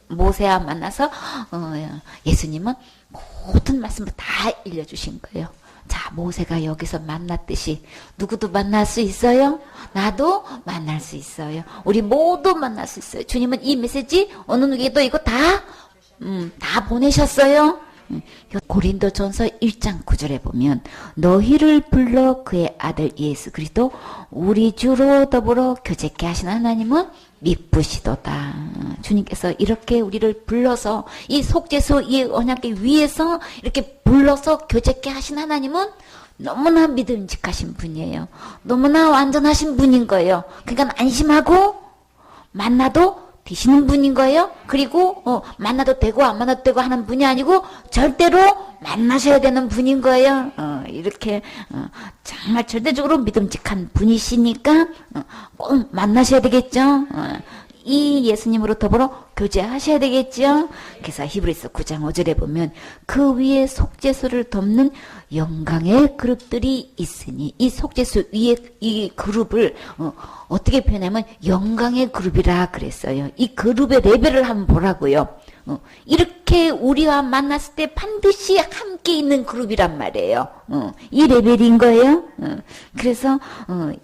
모세와 만나서 예수님은 모든 말씀을 다 일러주신 거예요. 자, 모세가 여기서 만났듯이 누구도 만날 수 있어요? 나도 만날 수 있어요. 우리 모두 만날 수 있어요. 주님은 이 메시지 어느 누구에게도 이거 다 보내셨어요. 고린도전서 1장 9절에 보면 너희를 불러 그의 아들 예수 그리스도 우리 주로 더불어 교제케 하신 하나님은 미쁘시도다. 주님께서 이렇게 우리를 불러서 이 속죄소 이 언약궤 위에서 이렇게 불러서 교제케 하신 하나님은 너무나 믿음직하신 분이에요. 너무나 완전하신 분인 거예요. 그러니까 안심하고 만나도 되시는 분인 거예요. 그리고 만나도 되고 안 만나도 되고 하는 분이 아니고 절대로 만나셔야 되는 분인 거예요. 이렇게 정말 절대적으로 믿음직한 분이시니까 꼭 만나셔야 되겠죠. 이 예수님으로 더불어 교제하셔야 되겠죠. 그래서 히브리서 9장 5절에 보면 그 위에 속죄소를 덮는 영광의 그룹들이 있으니 이 속죄소 위에 이 그룹을 어떻게 표현하면 영광의 그룹이라 그랬어요. 이 그룹의 레벨을 한번 보라고요. 이렇게 우리와 만났을 때 반드시 함께 있는 그룹이란 말이에요. 이 레벨인 거예요. 그래서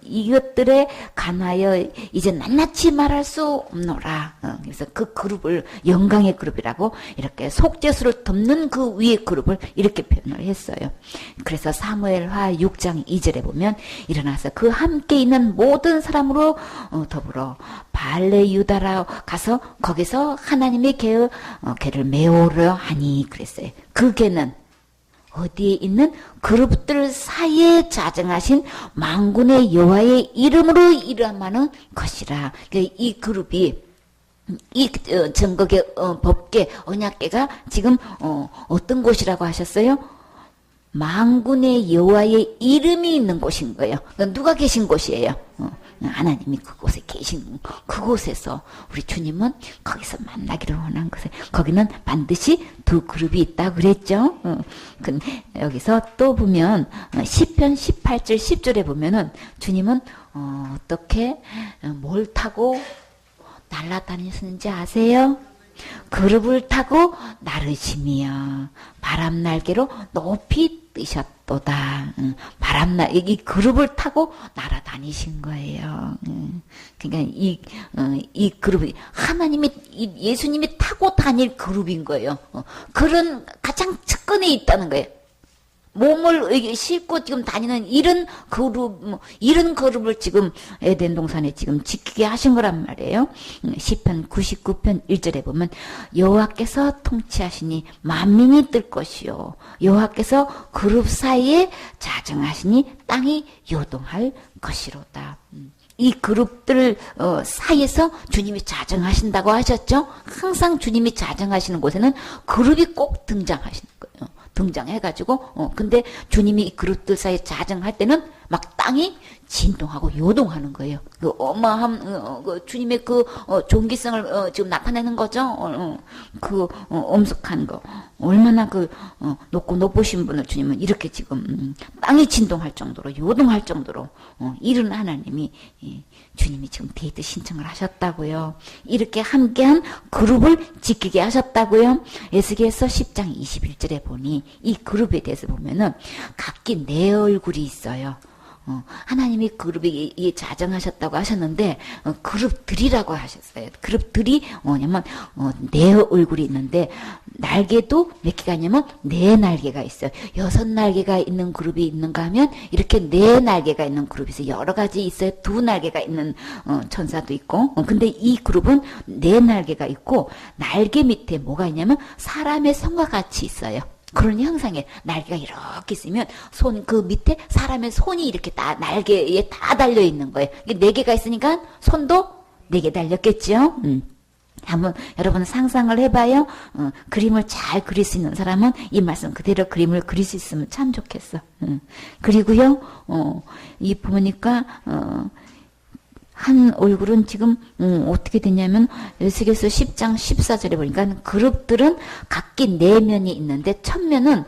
이것들에 관하여 이제 낱낱이 말할 수 없노라. 그래서 그 그룹을 영광의 그룹이라고 이렇게 속죄수를 덮는 그 위의 그룹을 이렇게 표현을 했어요. 그래서 사무엘하 6장 2절에 보면 일어나서 그 함께 있는 모든 사람으로 더불어 발레 유다라 가서 거기서 하나님의 개를 메우려 하니 그랬어요. 그 개는 어디에 있는 그룹들 사이에 자정하신 만군의 여호와의 이름으로 이름하는 것이라. 이 그룹이 이 전국의 법계 언약궤가 지금 어떤 곳이라고 하셨어요? 만군의 여호와의 이름이 있는 곳인 거예요. 그러니까 누가 계신 곳이에요? 하나님이 그곳에 계신 그곳에서 우리 주님은 거기서 만나기를 원한 것에 거기는 반드시 두 그룹이 있다 그랬죠. 여기서 또 보면 시편 18절 10절에 보면은 주님은 어떻게 뭘 타고 날아다니시는지 아세요? 그룹을 타고 나르시며 바람 날개로 높이 뜨셨도다. 이 그룹을 타고 날아다니신 거예요. 그러니까 이 그룹이 하나님이 예수님이 타고 다닐 그룹인 거예요. 그런 가장 측근에 있다는 거예요. 몸을 싣고 지금 다니는 이런 그룹을 지금 에덴 동산에 지금 지키게 하신 거란 말이에요. 시편 99편 1절에 보면 여호와께서 통치하시니 만민이 뜰 것이요 여호와께서 그룹 사이에 자정하시니 땅이 요동할 것이로다. 이 그룹들 사이에서 주님이 자정하신다고 하셨죠. 항상 주님이 자정하시는 곳에는 그룹이 꼭 등장하시는 거예요. 등장해가지고 근데 주님이 이 그룹들 사이에 자정할 때는 막 땅이 진동하고 요동하는 거예요. 그 어마어마한 주님의 그 존귀성을 지금 나타내는 거죠. 그 엄숙한 거 얼마나 높으신 분을 주님은 이렇게 지금 땅이 진동할 정도로 요동할 정도로 이런 하나님이 주님이 지금 데이트 신청을 하셨다고요. 이렇게 함께한 그룹을 지키게 하셨다고요. 에스겔서 10장 21절에 보니 이 그룹에 대해서 보면은 각기 네 얼굴이 있어요. 하나님이 그룹이 자정하셨다고 하셨는데 그룹들이라고 하셨어요. 그룹들이 뭐냐면 네 얼굴이 있는데 날개도 몇 개가 있냐면 네 날개가 있어요. 6날개가 있는 그룹이 있는가 하면 이렇게 네 날개가 있는 그룹이 있어요. 여러 가지 있어요. 2날개가 있는 천사도 있고 근데 이 그룹은 네 날개가 있고 날개 밑에 뭐가 있냐면 사람의 손과 같이 있어요. 그런 형상에 날개가 이렇게 있으면 그 밑에 사람의 손이 이렇게 다 날개에 다 달려 있는 거예요. 이게 네 개가 있으니까 손도 네 개 달렸겠죠. 한번 여러분 상상을 해봐요. 그림을 잘 그릴 수 있는 사람은 이 말씀 그대로 그림을 그릴 수 있으면 참 좋겠어. 그리고요, 이 보니까 한 얼굴은 지금 어떻게 됐냐면 에스겔서 10장 14절에 보니까 그룹들은 각기 네 면이 있는데 첫 면은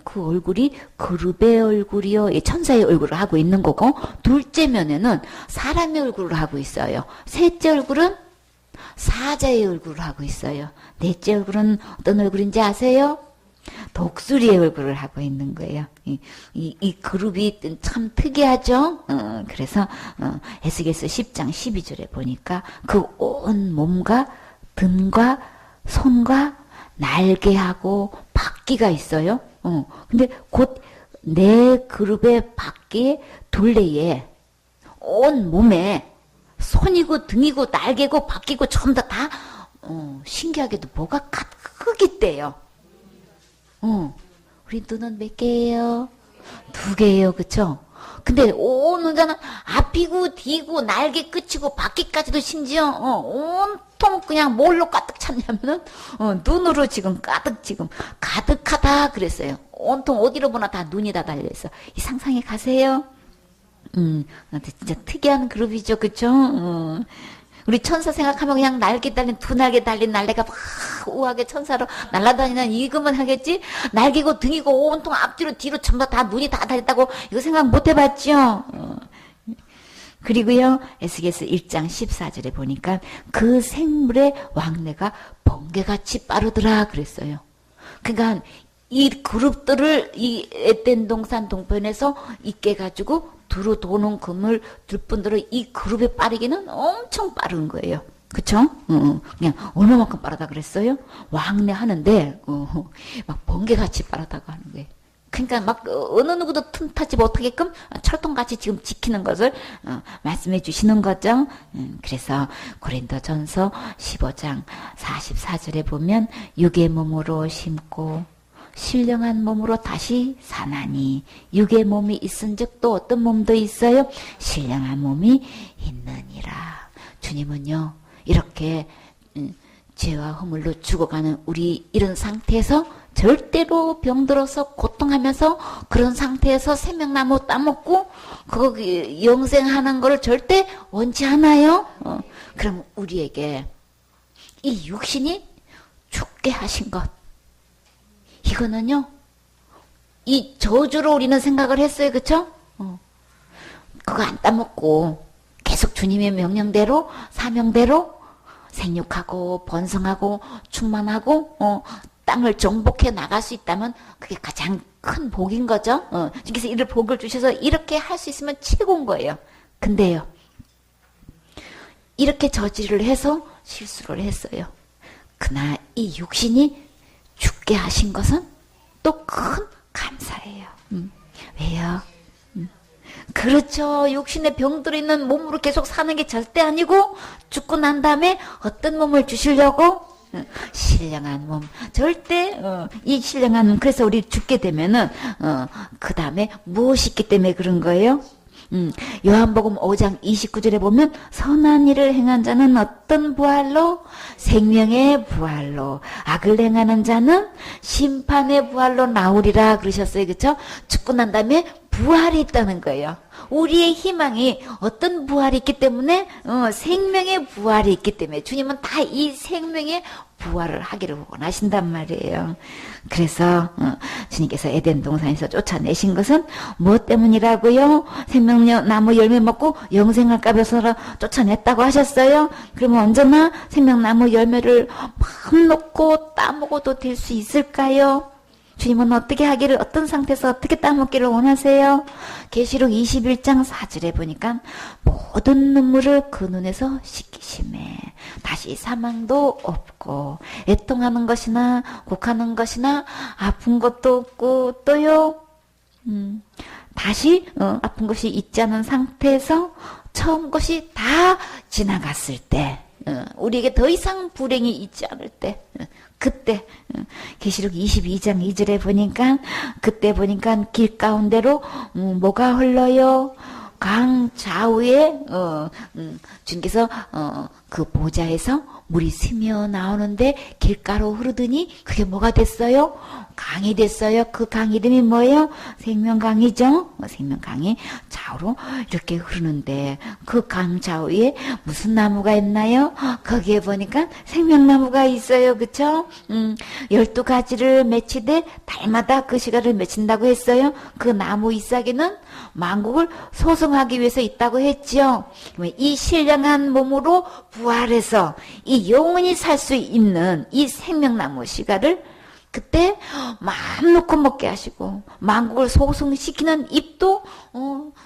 그 얼굴이 그룹의 얼굴이요 천사의 얼굴을 하고 있는 거고 둘째 면에는 사람의 얼굴을 하고 있어요. 셋째 얼굴은 사자의 얼굴을 하고 있어요. 넷째 얼굴은 어떤 얼굴인지 아세요? 독수리의 얼굴을 하고 있는 거예요. 이 그룹이 참 특이하죠? 그래서, 에스겔서 10장 12절에 보니까 그 온 몸과 등과 손과 날개하고 바퀴가 있어요. 근데 곧 내 그룹의 바퀴 둘레에 온 몸에 손이고 등이고 날개고 바퀴고 전부 다 신기하게도 뭐가 크기 때요. 우리 눈은 몇 개예요? 2개예요, 그쵸? 근데 온 의자는 앞이고 뒤고 날개 끝이고 바퀴까지도 심지어 온통 그냥 뭘로 가득 찼냐면은 눈으로 지금 가득하다 그랬어요. 온통 어디로 보나 다 눈이 다 달려 있어. 이 상상해 가세요. 진짜 특이한 그룹이죠, 그쵸? 우리 천사 생각하면 그냥 날개 달린 2날개 달린 날개가 막 우아하게 천사로 날아다니는 이것만 하겠지? 날개고 등이고 온통 앞뒤로 뒤로 전부 다 눈이 다 달렸다고 이거 생각 못 해봤죠? 그리고요 에스겔서 1장 14절에 보니까 그 생물의 왕래가 번개같이 빠르더라 그랬어요. 그러니까 이 그룹들을 이 에덴 동산 동편에서 있게 가지고 두루 도는 금을 들분들은 이 그룹의 빠르기는 엄청 빠른 거예요. 그쵸? 그냥 얼마만큼 빠르다 그랬어요? 왕래하는데 막 번개같이 빠르다고 하는 거예요. 그러니까 막 어느 누구도 틈타지 못하게끔 철통같이 지금 지키는 것을 말씀해 주시는 거죠. 그래서 고린도전서 15장 44절에 보면 육의 몸으로 심고 신령한 몸으로 다시 사나니 육의 몸이 있은즉 또 어떤 몸도 있어요? 신령한 몸이 있느니라. 주님은요 이렇게 죄와 허물로 죽어가는 우리 이런 상태에서 절대로 병들어서 고통하면서 그런 상태에서 생명나무 따먹고 거기 영생하는 걸 절대 원치 않아요. 그럼 우리에게 이 육신이 죽게 하신 것 이거는요, 이 저주로 우리는 생각을 했어요. 그쵸? 그거 안 따먹고, 계속 주님의 명령대로, 사명대로 생육하고 번성하고 충만하고 땅을 정복해 나갈 수 있다면 그게 가장 큰 복인 거죠. 주님께서 이를 복을 주셔서 이렇게 할 수 있으면 최고인 거예요. 근데요, 이렇게 저지를 해서 실수를 했어요. 그러나 이 육신이 죽게 하신 것은 또 큰 감사예요. 왜요? 그렇죠. 육신에 병들어 있는 몸으로 계속 사는 게 절대 아니고 죽고 난 다음에 어떤 몸을 주시려고? 신령한 몸. 절대 이 신령한 몸. 그래서 우리 죽게 되면은 그 다음에 무엇이 있기 때문에 그런 거예요? 요한복음 5장 29절에 보면 선한 일을 행한 자는 어떤 부활로? 생명의 부활로. 악을 행하는 자는 심판의 부활로 나오리라 그러셨어요. 그렇죠? 죽고 난 다음에 부활이 있다는 거예요. 우리의 희망이 어떤 부활이 있기 때문에 생명의 부활이 있기 때문에 주님은 다 이 생명의 부활을 하기를 원하신단 말이에요. 그래서 주님께서 에덴 동산에서 쫓아내신 것은 무엇 때문이라고요? 생명나무 열매 먹고 영생할까 봐서 쫓아냈다고 하셨어요. 그러면 언제나 생명나무 열매를 마음 놓고 따먹어도 될 수 있을까요? 주님은 어떻게 하기를, 어떤 상태에서 어떻게 따먹기를 원하세요? 계시록 21장 4절에 보니까 모든 눈물을 그 눈에서 씻기심에 다시 사망도 없고 애통하는 것이나 곡하는 것이나 아픈 것도 없고 또요 다시 아픈 것이 있지 않은 상태에서 처음 것이 다 지나갔을 때 우리에게 더 이상 불행이 있지 않을 때 그때 계시록 22장 2절에 보니까 그때 보니까 길 가운데로 뭐가 흘러요? 강 좌우에 주님께서 그 보좌에서 물이 스며 나오는데 길가로 흐르더니 그게 뭐가 됐어요? 강이 됐어요. 그 강 이름이 뭐예요? 생명강이죠. 생명강이 좌우로 이렇게 흐르는데 그 강 좌우에 무슨 나무가 있나요? 거기에 보니까 생명나무가 있어요. 그쵸? 12가지를 맺히되 달마다 그 시간을 맺힌다고 했어요. 그 나무 잎사귀는 만국을 소성하기 위해서 있다고 했지요. 이 신령한 몸으로 부활해서 이 영원히 살 수 있는 이 생명나무 씨가를 그때 마음 놓고 먹게 하시고 만국을 소성시키는 입도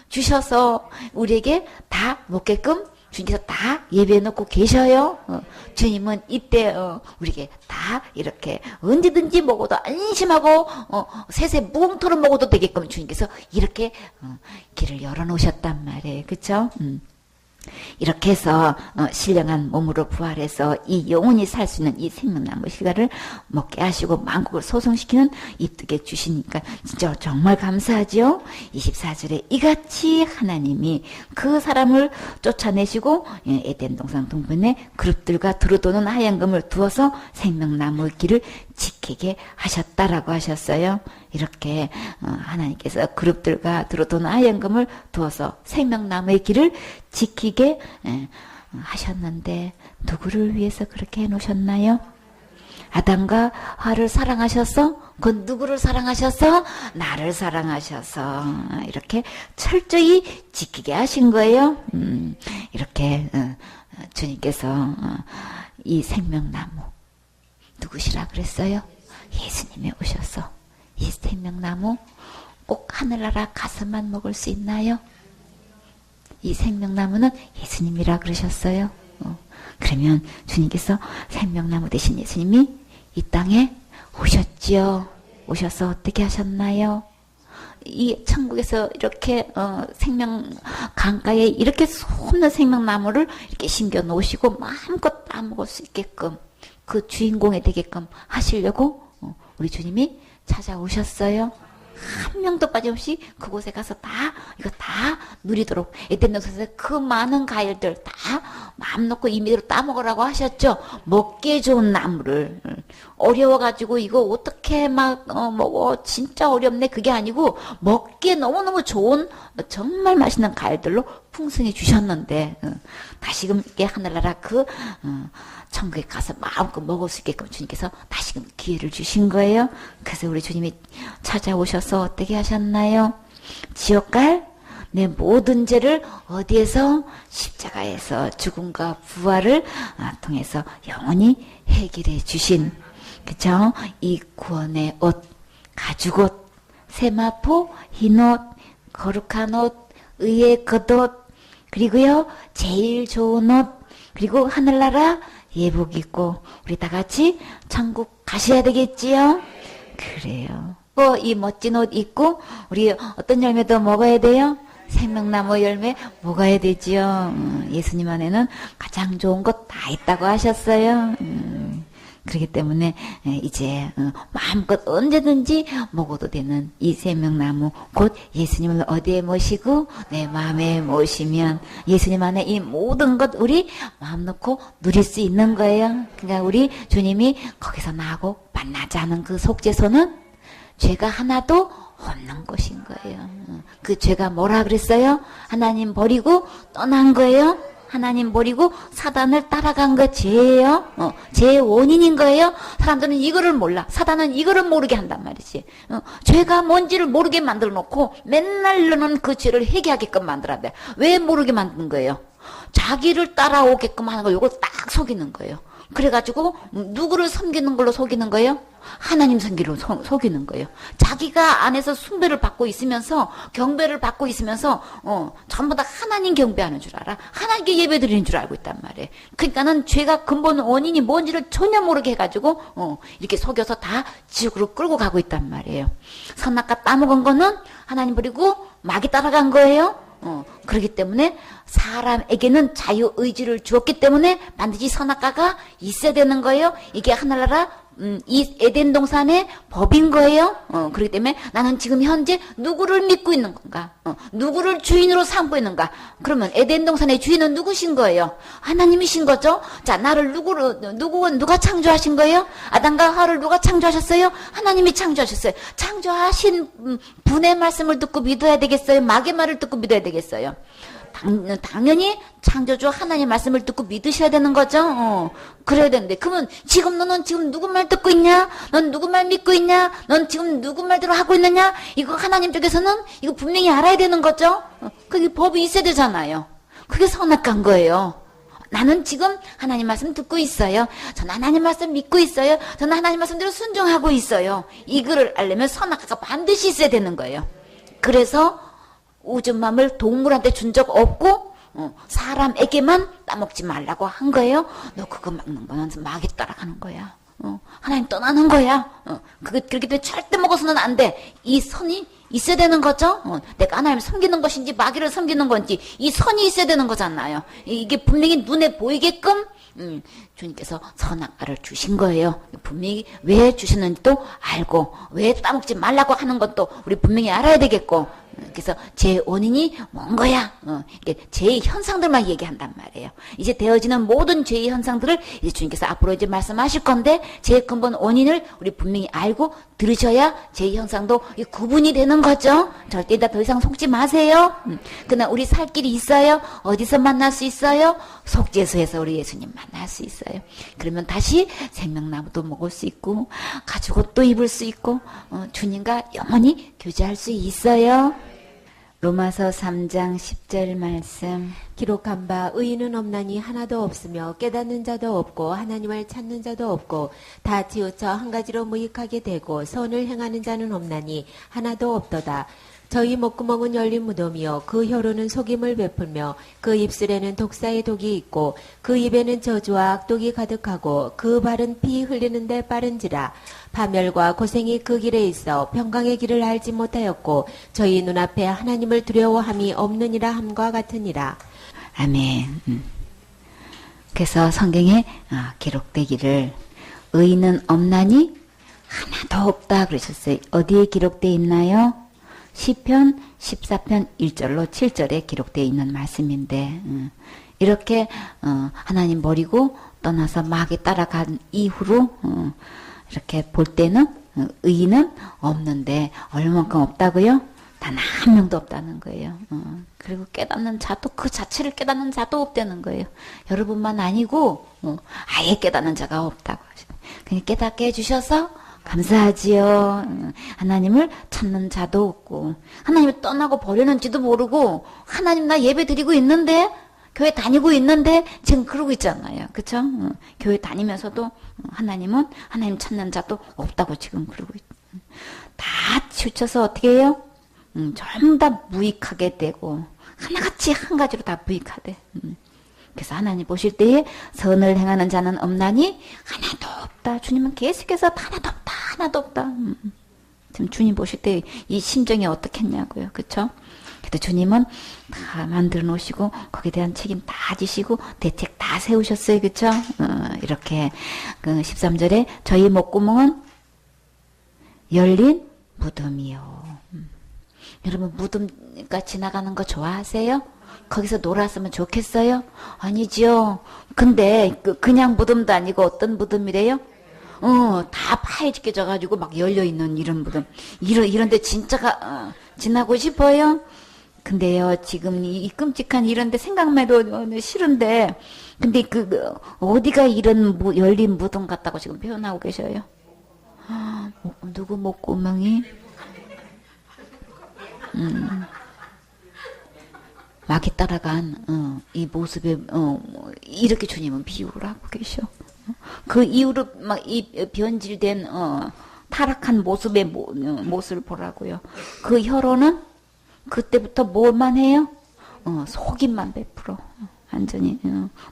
주셔서 우리에게 다 먹게끔 주님께서 다 예배해 놓고 계셔요. 주님은 이때 우리에게 다 이렇게 언제든지 먹어도 안심하고 새새 무궁토로 먹어도 되게끔 주님께서 이렇게 길을 열어놓으셨단 말이에요. 그렇죠? 이렇게 해서 신령한 몸으로 부활해서 이 영원히 살 수 있는 이 생명나무 실과를 먹게 하시고 만국을 소성시키는 입두개 주시니까 진짜 정말 감사하죠. 24절에 이같이 하나님이 그 사람을 쫓아내시고 에덴 동산 동편에 그룹들과 두루도는 하얀 금을 두어서 생명나무의 길을 지키게 하셨다라고 하셨어요. 이렇게 하나님께서 그룹들과 두루도는 하얀 금을 두어서 생명나무의 길을 지키게 하셨는데 누구를 위해서 그렇게 해놓으셨나요? 아담과 하와를 사랑하셔서 그 누구를 사랑하셔서? 나를 사랑하셔서 이렇게 철저히 지키게 하신 거예요. 이렇게 주님께서 이 생명나무 누구시라 그랬어요? 예수님이 오셔서 이 생명나무 꼭 하늘나라 가서만 먹을 수 있나요? 이 생명나무는 예수님이라 그러셨어요. 그러면 주님께서 생명나무 되신 예수님이 이 땅에 오셨지요. 오셔서 어떻게 하셨나요? 이 천국에서 이렇게 생명 강가에 이렇게 솟는 생명나무를 이렇게 심겨 놓으시고 마음껏 따먹을 수 있게끔 그 주인공이 되게끔 하시려고 우리 주님이 찾아오셨어요. 한 명도 빠짐없이 그곳에 가서 이거 다 누리도록 에덴 동산에서 그 많은 과일들 다 마음 놓고 임의대로 따먹으라고 하셨죠. 먹기에 좋은 나무를 어려워가지고 이거 어떻게 막 먹어 진짜 어렵네 그게 아니고 먹기에 너무너무 좋은 정말 맛있는 과일들로 풍성히 주셨는데 다시금 이게 하늘나라 그 천국에 가서 마음껏 먹을 수 있게끔 주님께서 다시금 기회를 주신 거예요. 그래서 우리 주님이 찾아오셔서 어떻게 하셨나요? 지옥 갈 내 모든 죄를 어디에서? 십자가에서 죽음과 부활을 통해서 영원히 해결해 주신, 그쵸? 이 구원의 옷, 가죽옷, 세마포, 흰옷, 거룩한 옷, 의의 겉옷, 그리고요 제일 좋은 옷, 그리고 하늘나라 예복 입고 우리 다 같이 천국 가셔야 되겠지요? 그래요. 이 멋진 옷 입고 우리 어떤 열매도 먹어야 돼요? 생명나무 열매 먹어야 되지요. 예수님 안에는 가장 좋은 것 다 있다고 하셨어요. 그렇기 때문에 이제 마음껏 언제든지 먹어도 되는 이 생명나무, 곧 예수님을 어디에 모시고 내 마음에 모시면 예수님 안에 이 모든 것 우리 마음 놓고 누릴 수 있는 거예요. 그러니까 우리 주님이 거기서 나하고 만나지 않은 그 속죄소는 죄가 하나도 없는 곳인 거예요. 그 죄가 뭐라 그랬어요? 하나님 버리고 떠난 거예요. 하나님 버리고 사단을 따라간 거 죄예요. 죄의 원인인 거예요. 사람들은 이거를 몰라. 사단은 이거를 모르게 한단 말이지. 죄가 뭔지를 모르게 만들어 놓고 맨날 너는 그 죄를 회개하게끔 만들어야 돼. 왜 모르게 만드는 거예요? 자기를 따라오게끔 하는 거, 이걸 딱 속이는 거예요. 그래가지고 누구를 섬기는 걸로 속이는 거예요? 하나님 섬기로 속이는 거예요. 자기가 안에서 숭배를 받고 있으면서, 경배를 받고 있으면서 전부 다 하나님 경배하는 줄 알아. 하나님께 예배 드리는 줄 알고 있단 말이에요. 그러니까는 죄가 근본 원인이 뭔지를 전혀 모르게 해가지고 이렇게 속여서 다 지옥으로 끌고 가고 있단 말이에요. 선악과 따먹은 거는 하나님 버리고 마귀 따라간 거예요. 그렇기 때문에 사람에게는 자유의지를 주었기 때문에 반드시 선악과가 있어야 되는 거예요. 이게 하늘나라 이 에덴 동산의 법인 거예요. 그렇기 때문에 나는 지금 현재 누구를 믿고 있는 건가? 누구를 주인으로 삼고 있는가? 그러면 에덴 동산의 주인은 누구신 거예요? 하나님이신 거죠. 자, 나를 누가 창조하신 거예요? 아담과 하와를 누가 창조하셨어요? 하나님이 창조하셨어요. 창조하신 분의 말씀을 듣고 믿어야 되겠어요? 마귀의 말을 듣고 믿어야 되겠어요? 당연히 창조주 하나님 말씀을 듣고 믿으셔야 되는 거죠. 그래야 되는데, 그러면 지금 너는 지금 누구 말 듣고 있냐? 넌 누구 말 믿고 있냐? 넌 지금 누구 말대로 하고 있느냐? 이거 하나님 쪽에서는 이거 분명히 알아야 되는 거죠. 그게 법이 있어야 되잖아요. 그게 선악과인 거예요. 나는 지금 하나님 말씀 듣고 있어요. 저는 하나님 말씀 믿고 있어요. 저는 하나님 말씀대로 순종하고 있어요. 이거를 알려면 선악과가 반드시 있어야 되는 거예요. 그래서 우주맘을 동물한테 준 적 없고 사람에게만 따먹지 말라고 한 거예요. 너 그거 먹는 거는 마귀 따라가는 거야. 하나님 떠나는 거야. 그렇기 때문에 절대 먹어서는 안 돼. 이 선이 있어야 되는 거죠. 내가 하나님을 섬기는 것인지 마귀를 섬기는 건지 이 선이 있어야 되는 거잖아요. 이게 분명히 눈에 보이게끔 주님께서 선악과를 주신 거예요. 분명히 왜 주셨는지도 알고 왜 따먹지 말라고 하는 것도 우리 분명히 알아야 되겠고, 그래서 제 원인이 뭔 거야? 이게 죄의 현상들만 얘기한단 말이에요. 이제 되어지는 모든 죄의 현상들을 이제 주님께서 앞으로 이제 말씀하실 건데, 죄의 근본 원인을 우리 분명히 알고 들으셔야 죄의 현상도 구분이 되는 거죠. 절대 더 이상 속지 마세요. 그러나 우리 살 길이 있어요. 어디서 만날 수 있어요? 속죄소에서 우리 예수님 만날 수 있어요. 그러면 다시 생명나무도 먹을 수 있고 가죽옷도 입을 수 있고 주님과 영원히 교제할 수 있어요. 로마서 3장 10절 말씀. 기록한 바 의인은 없나니 하나도 없으며 깨닫는 자도 없고 하나님을 찾는 자도 없고 다 치우쳐 한 가지로 무익하게 되고 선을 행하는 자는 없나니 하나도 없도다. 저희 목구멍은 열린 무덤이요 그 혀로는 속임을 베풀며 그 입술에는 독사의 독이 있고 그 입에는 저주와 악독이 가득하고 그 발은 피 흘리는데 빠른지라. 파멸과 고생이 그 길에 있어 평강의 길을 알지 못하였고 저희 눈앞에 하나님을 두려워함이 없느니라 함과 같으니라. 아멘. 그래서 성경에 기록되기를 의인은 없나니 하나도 없다 그러셨어요. 어디에 기록되어 있나요? 시편 14편 1절로 7절에 기록되어 있는 말씀인데, 이렇게 하나님 버리고 떠나서 마귀 따라간 이후로 이렇게 볼 때는 의인은 없는데 얼마만큼 없다고요? 단 한 명도 없다는 거예요. 그리고 깨닫는 자도, 그 자체를 깨닫는 자도 없다는 거예요. 여러분만 아니고 아예 깨닫는 자가 없다고 하시네. 그냥 깨닫게 해주셔서 감사하지요. 하나님을 찾는 자도 없고 하나님을 떠나고 버리는지도 모르고 하나님 나 예배 드리고 있는데 교회 다니고 있는데 지금 그러고 있잖아요. 그쵸? 교회 다니면서도 하나님 찾는 자도 없다고 지금 그러고 있어요. 다 치우쳐서 어떻게 해요? 전부 다 무익하게 되고 하나같이 한 가지로 다 무익하대. 그래서 하나님 보실 때에 선을 행하는 자는 없나니 하나도 없다. 주님은 계속해서 하나도 없다. 지금 주님 보실 때 이 심정이 어떻겠냐고요. 그쵸? 그래도 주님은 다 만들어 놓으시고 거기에 대한 책임 다 지시고 대책 다 세우셨어요. 그쵸? 이렇게 그 13절에 저희 목구멍은 열린 무덤이요. 여러분 무덤가 지나가는 거 좋아하세요? 거기서 놀았으면 좋겠어요? 아니지요. 근데 그냥 무덤도 아니고 어떤 무덤이래요? 다 파헤쳐져가지고 막 열려있는 이런 무덤. 이런데 진짜가 지나고 싶어요? 근데요, 지금 이 끔찍한 이런데 생각만 해도 싫은데, 근데 어디가 이런 열린 무덤 같다고 지금 표현하고 계셔요? 누구 목구멍이? 마귀 따라간 이 모습에 이렇게 주님은 비유를 하고 계셔. 그 이후로 막 이 변질된 타락한 모습의 모습을 보라고요. 그 혀로는 그때부터 뭐만 해요? 속임만 베풀어. 완전히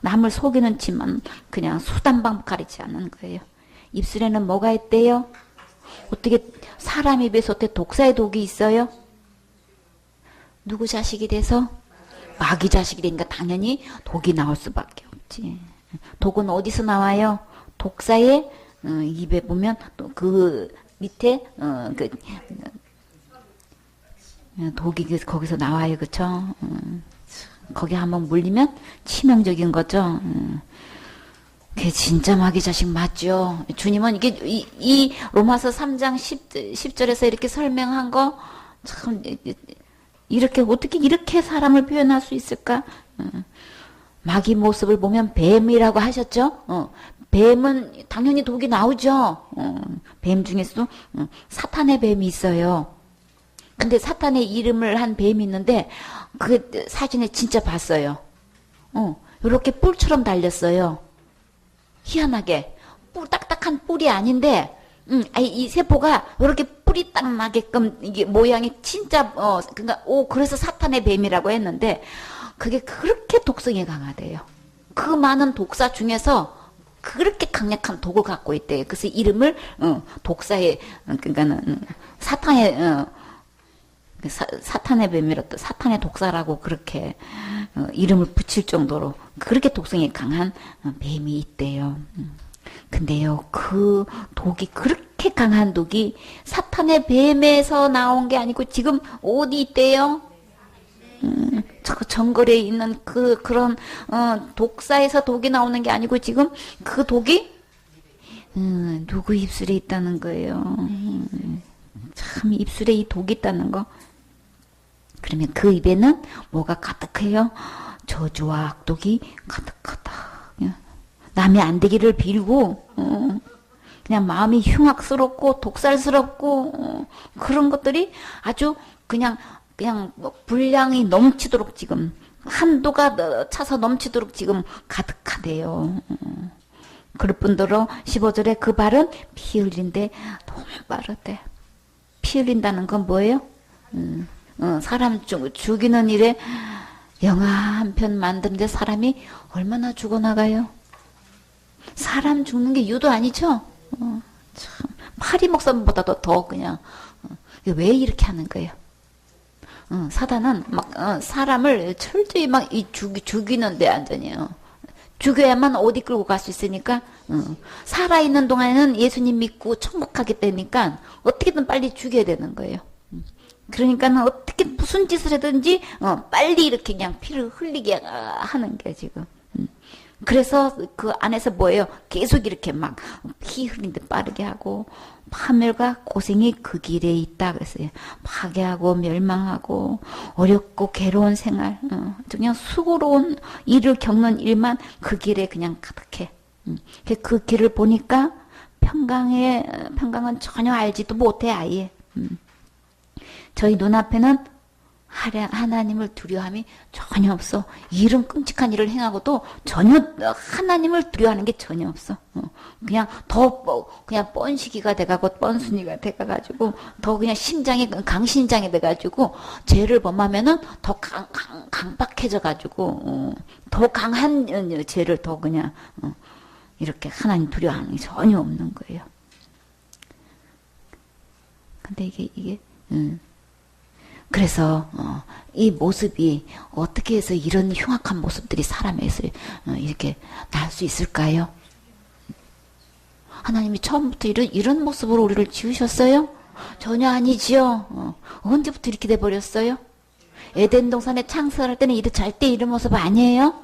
남을 속이는 짓만 그냥 수단방 가리지 않는 거예요. 입술에는 뭐가 있대요? 어떻게 사람 입에서 어떻게 독사의 독이 있어요? 누구 자식이 돼서? 마귀 자식이 되니까 당연히 독이 나올 수밖에 없지. 독은 어디서 나와요? 독사의 입에 보면 또 그 밑에 독이 거기서 나와요. 그쵸? 거기 한번 물리면 치명적인 거죠. 그게 진짜 마귀 자식 맞죠? 주님은 이게 이 로마서 3장 10절에서 이렇게 설명한 거 참 이렇게 어떻게 이렇게 사람을 표현할 수 있을까? 마귀 모습을 보면 뱀이라고 하셨죠? 뱀은 당연히 독이 나오죠. 뱀 중에서도 사탄의 뱀이 있어요. 근데 사탄의 이름을 한 뱀이 있는데 그 사진에 진짜 봤어요. 이렇게 뿔처럼 달렸어요. 희한하게 딱딱한 뿔이 아닌데 이 세포가 이렇게 뿔이 딱 나게끔 이게 모양이 진짜 그러니까 그래서 사탄의 뱀이라고 했는데 그게 그렇게 독성이 강하대요. 그 많은 독사 중에서 그렇게 강력한 독을 갖고 있대요. 그래서 이름을 독사의 그러니까는 사탄의 뱀이라도 사탄의 독사라고 그렇게 이름을 붙일 정도로 그렇게 독성이 강한 뱀이 있대요. 근데요, 그 독이 그렇게 강한 독이 사탄의 뱀에서 나온 게 아니고 지금 어디 있대요? 저 정글에 있는 그런 독사에서 독이 나오는 게 아니고 지금 그 독이 누구 입술에 있다는 거예요. 참 입술에 이 독이 있다는 거. 그러면 그 입에는 뭐가 가득해요? 저주와 악독이 가득하다. 남이 안 되기를 빌고 그냥 마음이 흉악스럽고 독살스럽고 그런 것들이 아주 그냥 뭐 분량이 넘치도록 지금 한도가 차서 넘치도록 지금 가득하대요. 그럴 뿐더러 15절에 그 발은 피 흘린데 너무 빠르대. 피 흘린다는 건 뭐예요? 사람 죽이는 일에 영화 한 편 만드는데 사람이 얼마나 죽어나가요? 사람 죽는 게 유도 아니죠? 참 파리 목사보다도 더 그냥 왜 이렇게 하는 거예요? 사단은 막 사람을 철저히 막 죽이는데 완전히요. 죽여야만 어디 끌고 갈 수 있으니까 살아있는 동안에는 예수님 믿고 천국 가겠다니까 어떻게든 빨리 죽여야 되는 거예요. 그러니까는 어떻게 무슨 짓을 하든지 빨리 이렇게 그냥 피를 흘리게 하는 게 지금. 그래서 그 안에서 뭐예요? 계속 이렇게 막 피 흘리는데 빠르게 하고 파멸과 고생이 그 길에 있다 그랬어요. 파괴하고 멸망하고 어렵고 괴로운 생활, 그냥 수고로운 일을 겪는 일만 그 길에 그냥 가득해. 그 길을 보니까 평강은 전혀 알지도 못해 아예. 저희 눈앞에는 하나님을 두려움이 전혀 없어. 이런 끔찍한 일을 행하고도 전혀 하나님을 두려워하는 게 전혀 없어. 그냥 그냥 뻔시기가 돼가고 뻔순이가 돼가지고 더 그냥 심장이 강심장이 돼가지고 죄를 범하면은 더 강박해져가지고 더 강한 죄를 더 그냥 이렇게 하나님 두려워하는 게 전혀 없는 거예요. 근데 이게 그래서 이 모습이 어떻게 해서 이런 흉악한 모습들이 사람에서 이렇게 날 수 있을까요? 하나님이 처음부터 이런 모습으로 우리를 지으셨어요? 전혀 아니지요. 언제부터 이렇게 돼버렸어요? 에덴 동산에 창설할 때는 절대 이런 모습 아니에요?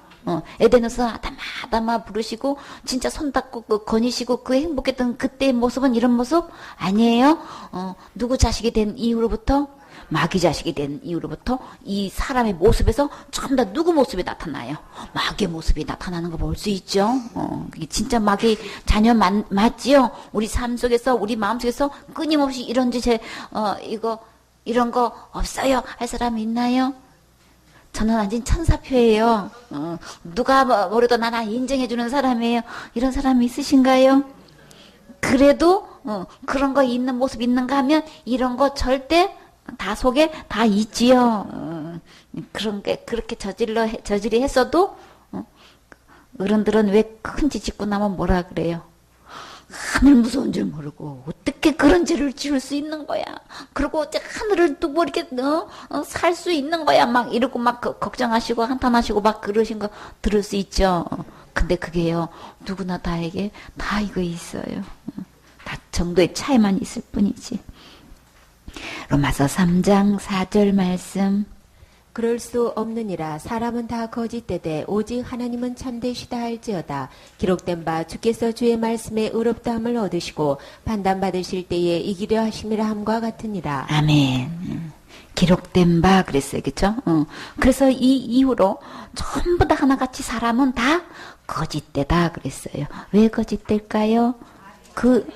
에덴에서 아담아 부르시고 진짜 손 닦고 거니시고 그 행복했던 그때의 모습은 이런 모습 아니에요? 누구 자식이 된 이후로부터 마귀 자식이 된 이후로부터 이 사람의 모습에서 전부 다 누구 모습이 나타나요? 마귀의 모습이 나타나는 거 볼 수 있죠. 그게 진짜 마귀 자녀 맞지요? 우리 삶 속에서 우리 마음 속에서 끊임없이 이런 거 없어요 할 사람 있나요? 저는 완전 천사표예요. 누가 뭐래도 나 인정해주는 사람이에요. 이런 사람이 있으신가요? 그래도 그런 거 있는 모습 있는가 하면 이런 거 절대 다 속에 다 있지요. 그런 게 그렇게 저질이 했어도 어른들은 왜 큰 짓 짓고 나면 뭐라 그래요? 하늘 무서운 줄 모르고 어떻게 그런 죄를 지을 수 있는 거야? 그리고 어째 하늘을 두고 이렇게 살 수 있는 거야? 막 이러고 막 걱정하시고 한탄하시고 막 그러신 거 들을 수 있죠. 근데 그게요 누구나 다에게 다 이거 있어요. 다 정도의 차이만 있을 뿐이지. 로마서 3장 4절 말씀. 그럴 수 없느니라. 사람은 다 거짓되되 오직 하나님은 참되시다 할지어다. 기록된 바 주께서 주의 말씀에 의롭다함을 얻으시고 판단받으실 때에 이기려 하심이라 함과 같으니라. 아멘. 기록된 바 그랬어요. 그렇죠? 그래서 이 이후로 전부 다 하나같이 사람은 다 거짓되다 그랬어요. 왜 거짓될까요? 그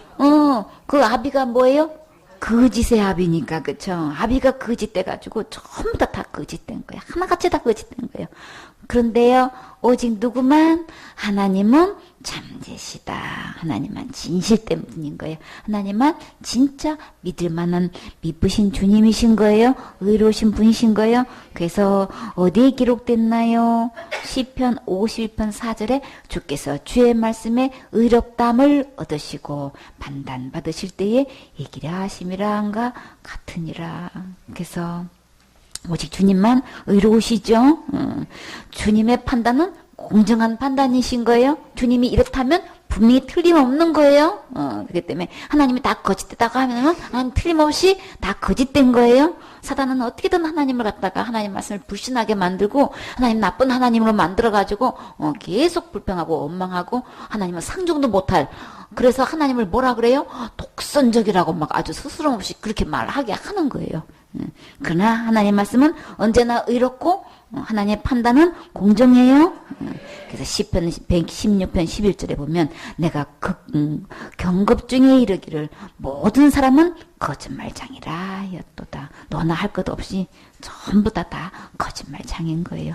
아비가 뭐예요? 거짓의 아비니까, 그쵸? 아비가 거짓돼가지고 전부 다 거짓된 거야. 하나같이 다 거짓된 거예요. 그런데요, 오직 누구만? 하나님은 참되시다. 하나님만 진실된 분인 거예요. 하나님만 진짜 믿을 만한 믿으신 주님이신 거예요. 의로우신 분이신 거예요. 그래서 어디에 기록됐나요? 시편 51편 4절에 주께서 주의 말씀에 의롭담을 얻으시고 판단받으실 때에 이기려 하심이라 한가 같으니라. 그래서 오직 주님만 의로우시죠. 주님의 판단은 공정한 판단이신 거예요. 주님이 이렇다면 분명히 틀림없는 거예요. 그렇기 때문에 하나님이 다 거짓되다고 하면은 틀림없이 다 거짓된 거예요. 사단은 어떻게든 하나님을 갖다가 하나님 말씀을 불신하게 만들고 하나님 나쁜 하나님으로 만들어가지고 계속 불평하고 원망하고 하나님은 상종도 못할. 그래서 하나님을 뭐라 그래요? 독선적이라고 막 아주 스스럼 없이 그렇게 말하게 하는 거예요. 그러나 하나님 말씀은 언제나 의롭고 하나님의 판단은 공정해요. 그래서 시편 116편 11절에 보면 내가 경급 중에 이르기를 모든 사람은 거짓말장이라 하였도다. 너나 할 것 없이 전부 다 거짓말장인 거예요.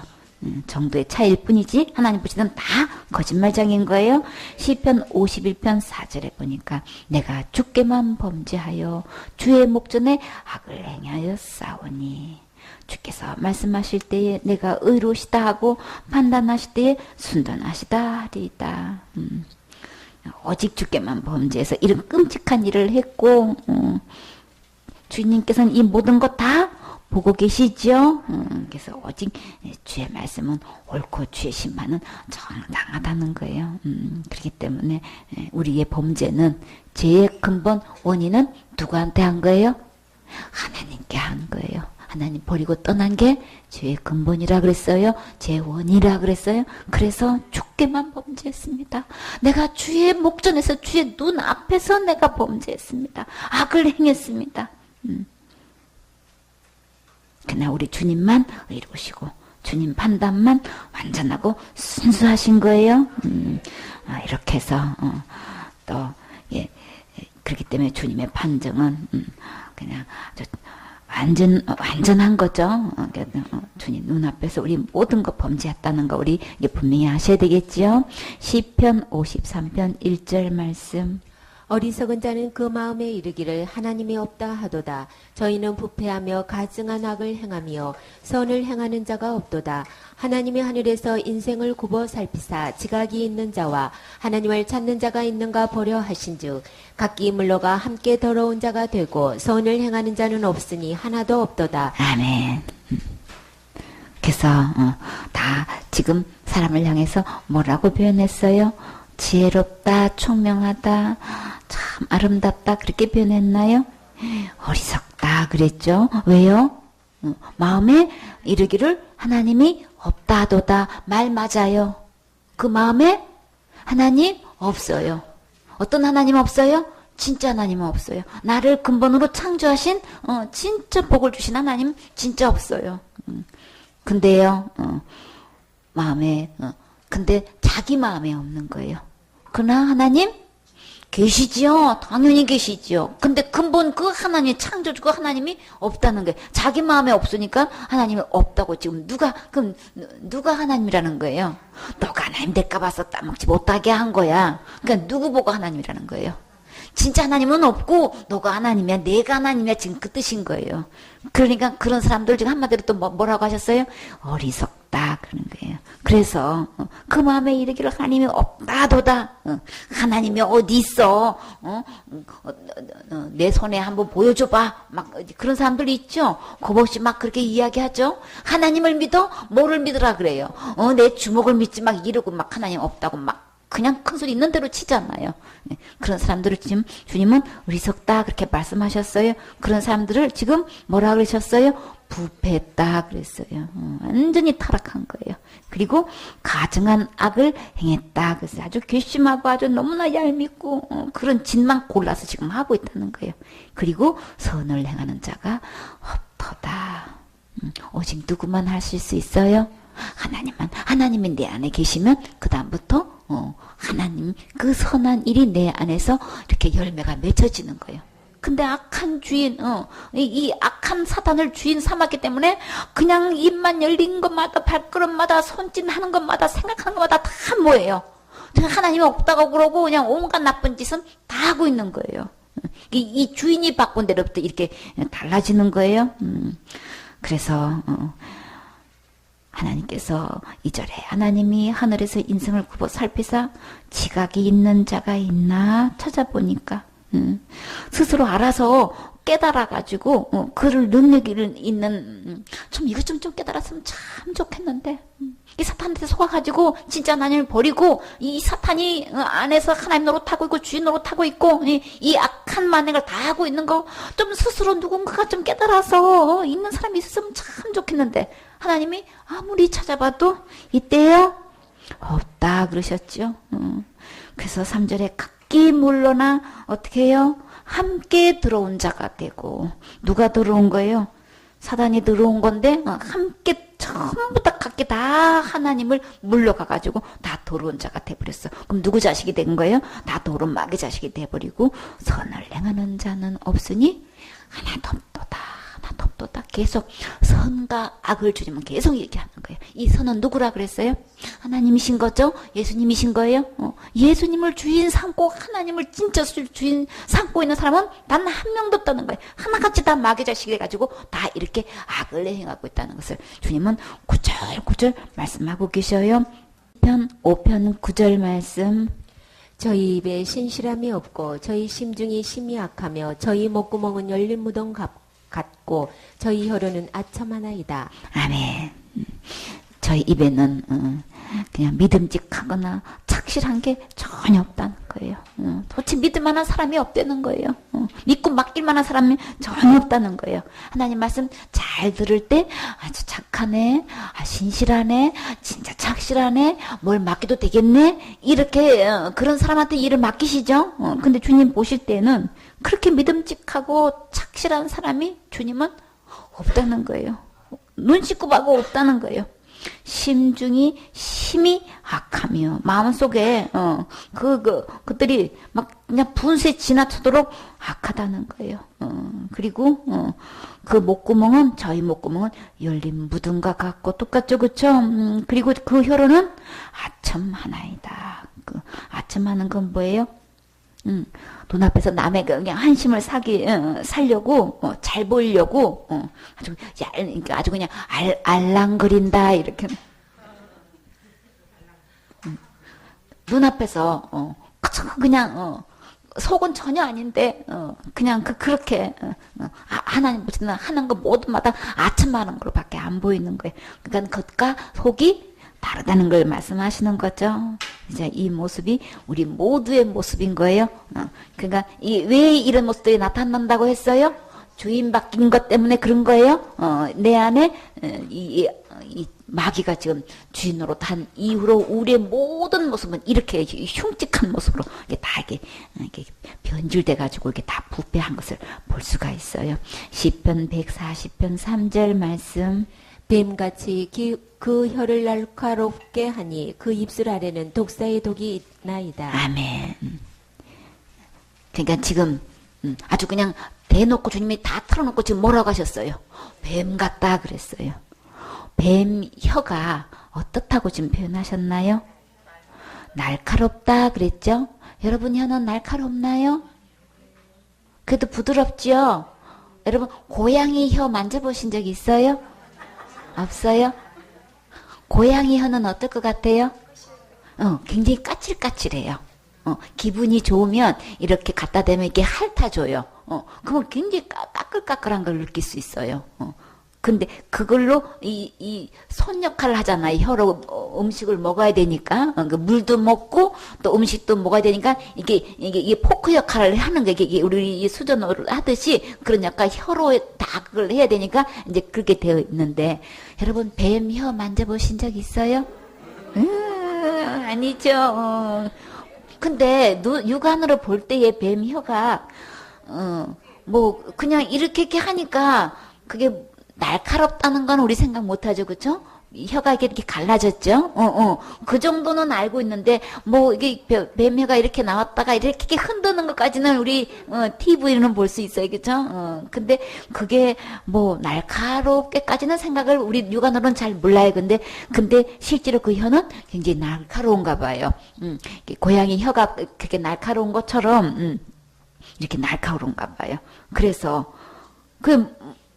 정도의 차이일 뿐이지 하나님 보시던 다 거짓말장인 거예요. 시편 51편 4절에 보니까 내가 주께만 범죄하여 주의 목전에 악을 행하여 싸우니 주께서 말씀하실 때에 내가 의로우시다 하고 판단하실 때에 순전하시다 하리이다. 오직 주께만 범죄해서 이런 끔찍한 일을 했고 주님께서는 이 모든 것 다 보고 계시죠. 그래서 오직 주의 말씀은 옳고 주의 심판은 정당하다는 거예요. 그렇기 때문에 우리의 범죄는 죄의 근본 원인은 누구한테 한 거예요? 하나님께 한 거예요. 하나님 버리고 떠난 게 죄의 근본이라 그랬어요. 죄의 원이라 그랬어요. 그래서 주께만 범죄했습니다. 내가 주의 목전에서 주의 눈 앞에서 내가 범죄했습니다. 악을 행했습니다. 그러나 우리 주님만 의로우시고 주님 판단만 완전하고 순수하신 거예요. 이렇게 해서 또 그렇기 때문에 주님의 판정은 그냥 아주 완전한 거죠. 주님 눈앞에서 우리 모든 거 범죄했다는 거 우리 이게 분명히 아셔야 되겠지요. 시편 53편 1절 말씀. 어리석은 자는 그 마음에 이르기를 하나님이 없다 하도다. 저희는 부패하며 가증한 악을 행하며 선을 행하는 자가 없도다. 하나님이 하늘에서 인생을 굽어 살피사 지각이 있는 자와 하나님을 찾는 자가 있는가 보려 하신즉 각기 물러가 함께 더러운 자가 되고 선을 행하는 자는 없으니 하나도 없도다. 아멘. 그래서 다 지금 사람을 향해서 뭐라고 표현했어요? 지혜롭다, 총명하다, 참 아름답다 그렇게 표현했나요? 어리석다 그랬죠. 왜요? 마음에 이르기를 하나님이 없다도다. 말 맞아요. 그 마음에 하나님 없어요. 어떤 하나님 없어요? 진짜 하나님은 없어요. 나를 근본으로 창조하신 진짜 복을 주신 하나님 진짜 없어요. 근데요, 마음에 근데 자기 마음에 없는 거예요. 그러나 하나님 계시지요. 당연히 계시지요. 근데 근본 그 하나님 창조주 그 하나님이 없다는 거예요. 자기 마음에 없으니까 하나님이 없다고 지금 그럼 누가 하나님이라는 거예요? 너가 하나님 될까봐 따먹지 못하게 한 거야. 그러니까 누구 보고 하나님이라는 거예요? 진짜 하나님은 없고 너가 하나님이야, 내가 하나님이야, 지금 그 뜻인 거예요. 그러니까 그런 사람들 지금 한마디로 또 뭐라고 하셨어요? 어리석다 그러는 거예요. 그래서 그 마음에 이르기를 하나님이 없다도다. 하나님이 어디 있어? 내 손에 한번 보여줘봐. 막 그런 사람들 있죠. 겁없이 막 그렇게 이야기하죠. 하나님을 믿어? 뭐를 믿으라 그래요? 내 주먹을 믿지 막 이러고 막 하나님 없다고 막 그냥 큰 소리 있는 대로 치잖아요. 그런 사람들을 지금 주님은 어리석다 그렇게 말씀하셨어요. 그런 사람들을 지금 뭐라 그러셨어요? 부패했다 그랬어요. 완전히 타락한 거예요. 그리고 가증한 악을 행했다. 그래서 아주 괘씸하고 아주 너무나 얄밉고 그런 짓만 골라서 지금 하고 있다는 거예요. 그리고 선을 행하는 자가 없도다. 오직 누구만 하실 수 있어요? 하나님이 내 안에 계시면 그 다음부터 하나님 그 선한 일이 내 안에서 이렇게 열매가 맺혀지는 거예요. 근데 악한 주인, 이 악한 사단을 주인 삼았기 때문에 그냥 입만 열린 것마다 발걸음마다 손짓하는 것마다 생각하는 것마다 다 뭐예요? 하나님이 없다고 그러고 그냥 온갖 나쁜 짓은 다 하고 있는 거예요. 이 주인이 바꾼 데로부터 이렇게 달라지는 거예요. 그래서 하나님께서 2절에 하나님이 하늘에서 인생을 굽어 살피사 지각이 있는 자가 있나 찾아보니까 스스로 알아서 깨달아가지고 그를 능력이 있는 좀 이것 좀 깨달았으면 참 좋겠는데 이 사탄한테 속아가지고 진짜 하나님을 버리고 이 사탄이 안에서 하나님 노릇하고 있고 주인 노릇하고 있고 이 악한 만행을 다 하고 있는 거 좀 스스로 누군가가 좀 깨달아서 있는 사람이 있었으면 참 좋겠는데 하나님이 아무리 찾아봐도 이때요 없다 그러셨죠. 그래서 3절에 각기 물러나 어떻게 해요? 함께 들어온 자가 되고 누가 들어온 거예요? 사단이 들어온 건데 함께 전부 다 각기 다 하나님을 물러가가지고 다 더러운 자가 돼버렸어. 그럼 누구 자식이 된 거예요? 다 더러운 마귀 자식이 돼버리고 선을 행하는 자는 없으니 하나도 없도다. 하나도 없도다. 계속 선과 악을 주님은 계속 얘기하는 거예요. 이 선은 누구라 그랬어요? 하나님이신 거죠? 예수님이신 거예요? 예수님을 주인 삼고 하나님을 진짜 주인 삼고 있는 사람은 단 한 명도 없다는 거예요. 하나같이 다 마귀 자식이 돼가지고 다 이렇게 악을 행하고 있다는 것을 주님은 구절구절 말씀하고 계셔요. 5편 9절 말씀. 저희 입에 신실함이 없고 저희 심중이 심히 악하며 저희 목구멍은 열린 무덤 같고 저희 혀로는 아첨하나이다. 아멘. 저희 입에는 그냥 믿음직하거나 착실한 게 전혀 없다는 거예요. 도대체 믿을 만한 사람이 없다는 거예요. 믿고 맡길 만한 사람이 전혀 없다는 거예요. 하나님 말씀 잘 들을 때 아주 착하네, 신실하네, 진짜 착실하네, 뭘 맡겨도 되겠네, 이렇게 그런 사람한테 일을 맡기시죠. 근데 주님 보실 때는 그렇게 믿음직하고 착실한 사람이 주님은 없다는 거예요. 눈 씻고 봐도 없다는 거예요. 심중이 심히 악하며 마음속에 그들이 막 그냥 분수에 지나치도록 악하다는 거예요. 그리고 그 목구멍은 저희 목구멍은 열린 무덤과 같고 똑같죠, 그렇죠? 그리고 그 혀로는 아첨하나이다. 그 아첨하는 건 뭐예요? 눈앞에서 남의 그냥 한심을 살려고 잘 보이려고 아주 그냥 알랑거린다 이렇게 눈앞에서 그냥 속은 전혀 아닌데 그냥 그렇게 하나님 보시는 하는 거 모두마다 아첨하는 걸로밖에 안 보이는 거예요. 그러니까 겉과 속이 다르다는 걸 말씀하시는 거죠. 이제 이 모습이 우리 모두의 모습인 거예요. 그러니까 왜 이런 모습들이 나타난다고 했어요? 주인 바뀐 것 때문에 그런 거예요. 내 안에 이 마귀가 지금 주인으로 단 이후로 우리의 모든 모습은 이렇게 흉측한 모습으로 이게 변질돼 가지고 이렇게 다 부패한 것을 볼 수가 있어요. 시편 140편 3절 말씀. 뱀같이 그 혀를 날카롭게 하니 그 입술 아래는 독사의 독이 있나이다. 아멘. 그러니까 지금 아주 그냥 대놓고 주님이 다 틀어놓고 지금 뭐라고 하셨어요? 뱀 같다 그랬어요. 뱀 혀가 어떻다고 지금 표현하셨나요? 날카롭다 그랬죠? 여러분 혀는 날카롭나요? 그래도 부드럽죠? 여러분 고양이 혀 만져보신 적 있어요? 없어요? 고양이 혀는 어떨 것 같아요? 굉장히 까칠까칠해요. 기분이 좋으면 이렇게 갖다 대면 이렇게 핥아줘요. 그러면 굉장히 까끌까끌한 걸 느낄 수 있어요. 근데 그걸로 이 손 역할을 하잖아요. 혀로 음식을 먹어야 되니까 그 물도 먹고 또 음식도 먹어야 되니까 이게 포크 역할을 하는 거예요. 이게 우리 수저노를 하듯이 그런 약간 혀로 다 그걸 해야 되니까 이제 그렇게 되어 있는데 여러분 뱀 혀 만져보신 적 있어요? 아니죠. 근데 육안으로 볼 때의 뱀 혀가 뭐 그냥 이렇게 하니까 그게 날카롭다는 건 우리 생각 못하죠, 그렇죠? 혀가 이렇게 갈라졌죠. 그 정도는 알고 있는데 뭐 이게 뱀혀가 이렇게 나왔다가 이렇게 흔드는 것까지는 우리 TV로는 볼 수 있어요, 그렇죠? 근데 그게 뭐 날카롭게까지는 생각을 우리 육안으로는 잘 몰라요. 근데 실제로 그 혀는 굉장히 날카로운가 봐요. 고양이 혀가 그렇게 날카로운 것처럼 이렇게 날카로운가 봐요. 그래서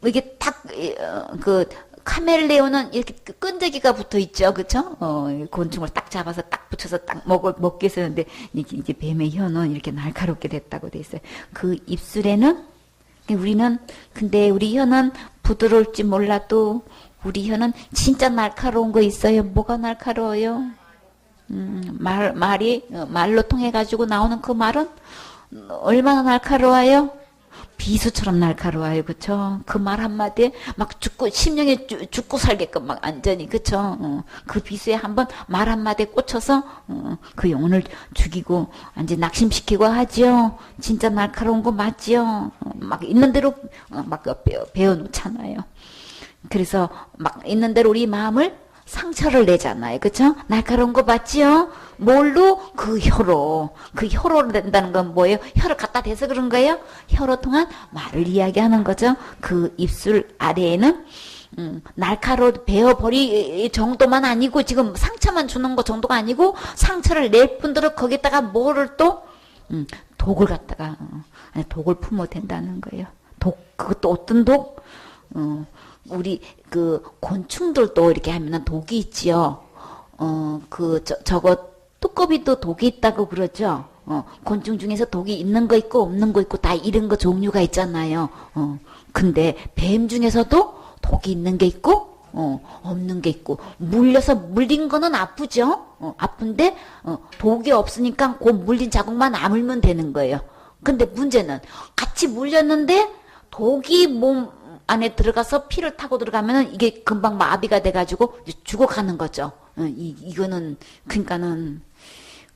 이게 카멜레온은 이렇게 끈적이가 붙어 있죠, 그쵸? 곤충을 딱 잡아서 딱 붙여서 딱 먹게 쓰는데, 이제 뱀의 혀는 이렇게 날카롭게 됐다고 돼 있어요. 그 입술에는, 근데 우리 혀는 부드러울지 몰라도, 우리 혀는 진짜 날카로운 거 있어요. 뭐가 날카로워요? 말로 통해가지고 나오는 그 말은 얼마나 날카로워요? 비수처럼 날카로워요, 그쵸? 그 말 한마디에 막 심령에 죽고 살게끔 막 완전히, 그쵸? 그 비수에 한번 말 한마디에 꽂혀서, 그 영혼을 죽이고, 완전 낙심시키고 하죠? 진짜 날카로운 거 맞지요? 막 있는 대로, 막 베어놓잖아요. 그래서 막 있는 대로 우리 마음을 상처를 내잖아요. 그쵸? 날카로운 거 맞지요? 뭘로? 그 혀로 낸다는 건 뭐예요? 혀를 갖다 대서 그런 거예요? 혀로 통한 말을 이야기하는 거죠. 그 입술 아래에는 날카로워 베어버릴 정도만 아니고 지금 상처만 주는 거 정도가 아니고 상처를 낼 뿐더러 거기다가 뭐를 또 독을 갖다가 독을 품어도 된다는 거예요. 그것도 어떤 독? 우리 그 곤충들도 이렇게 하면은 독이 있지요. 저거 뚜꺼비도 독이 있다고 그러죠. 곤충 중에서 독이 있는 거 있고 없는 거 있고 다 이런 거 종류가 있잖아요. 근데 뱀 중에서도 독이 있는 게 있고 없는 게 있고 물린 거는 아프죠. 아픈데 독이 없으니까 그 물린 자국만 아물면 되는 거예요. 근데 문제는 같이 물렸는데 독이 몸 안에 들어가서 피를 타고 들어가면은 이게 금방 마비가 돼가지고 죽어가는 거죠. 이거는 그러니까는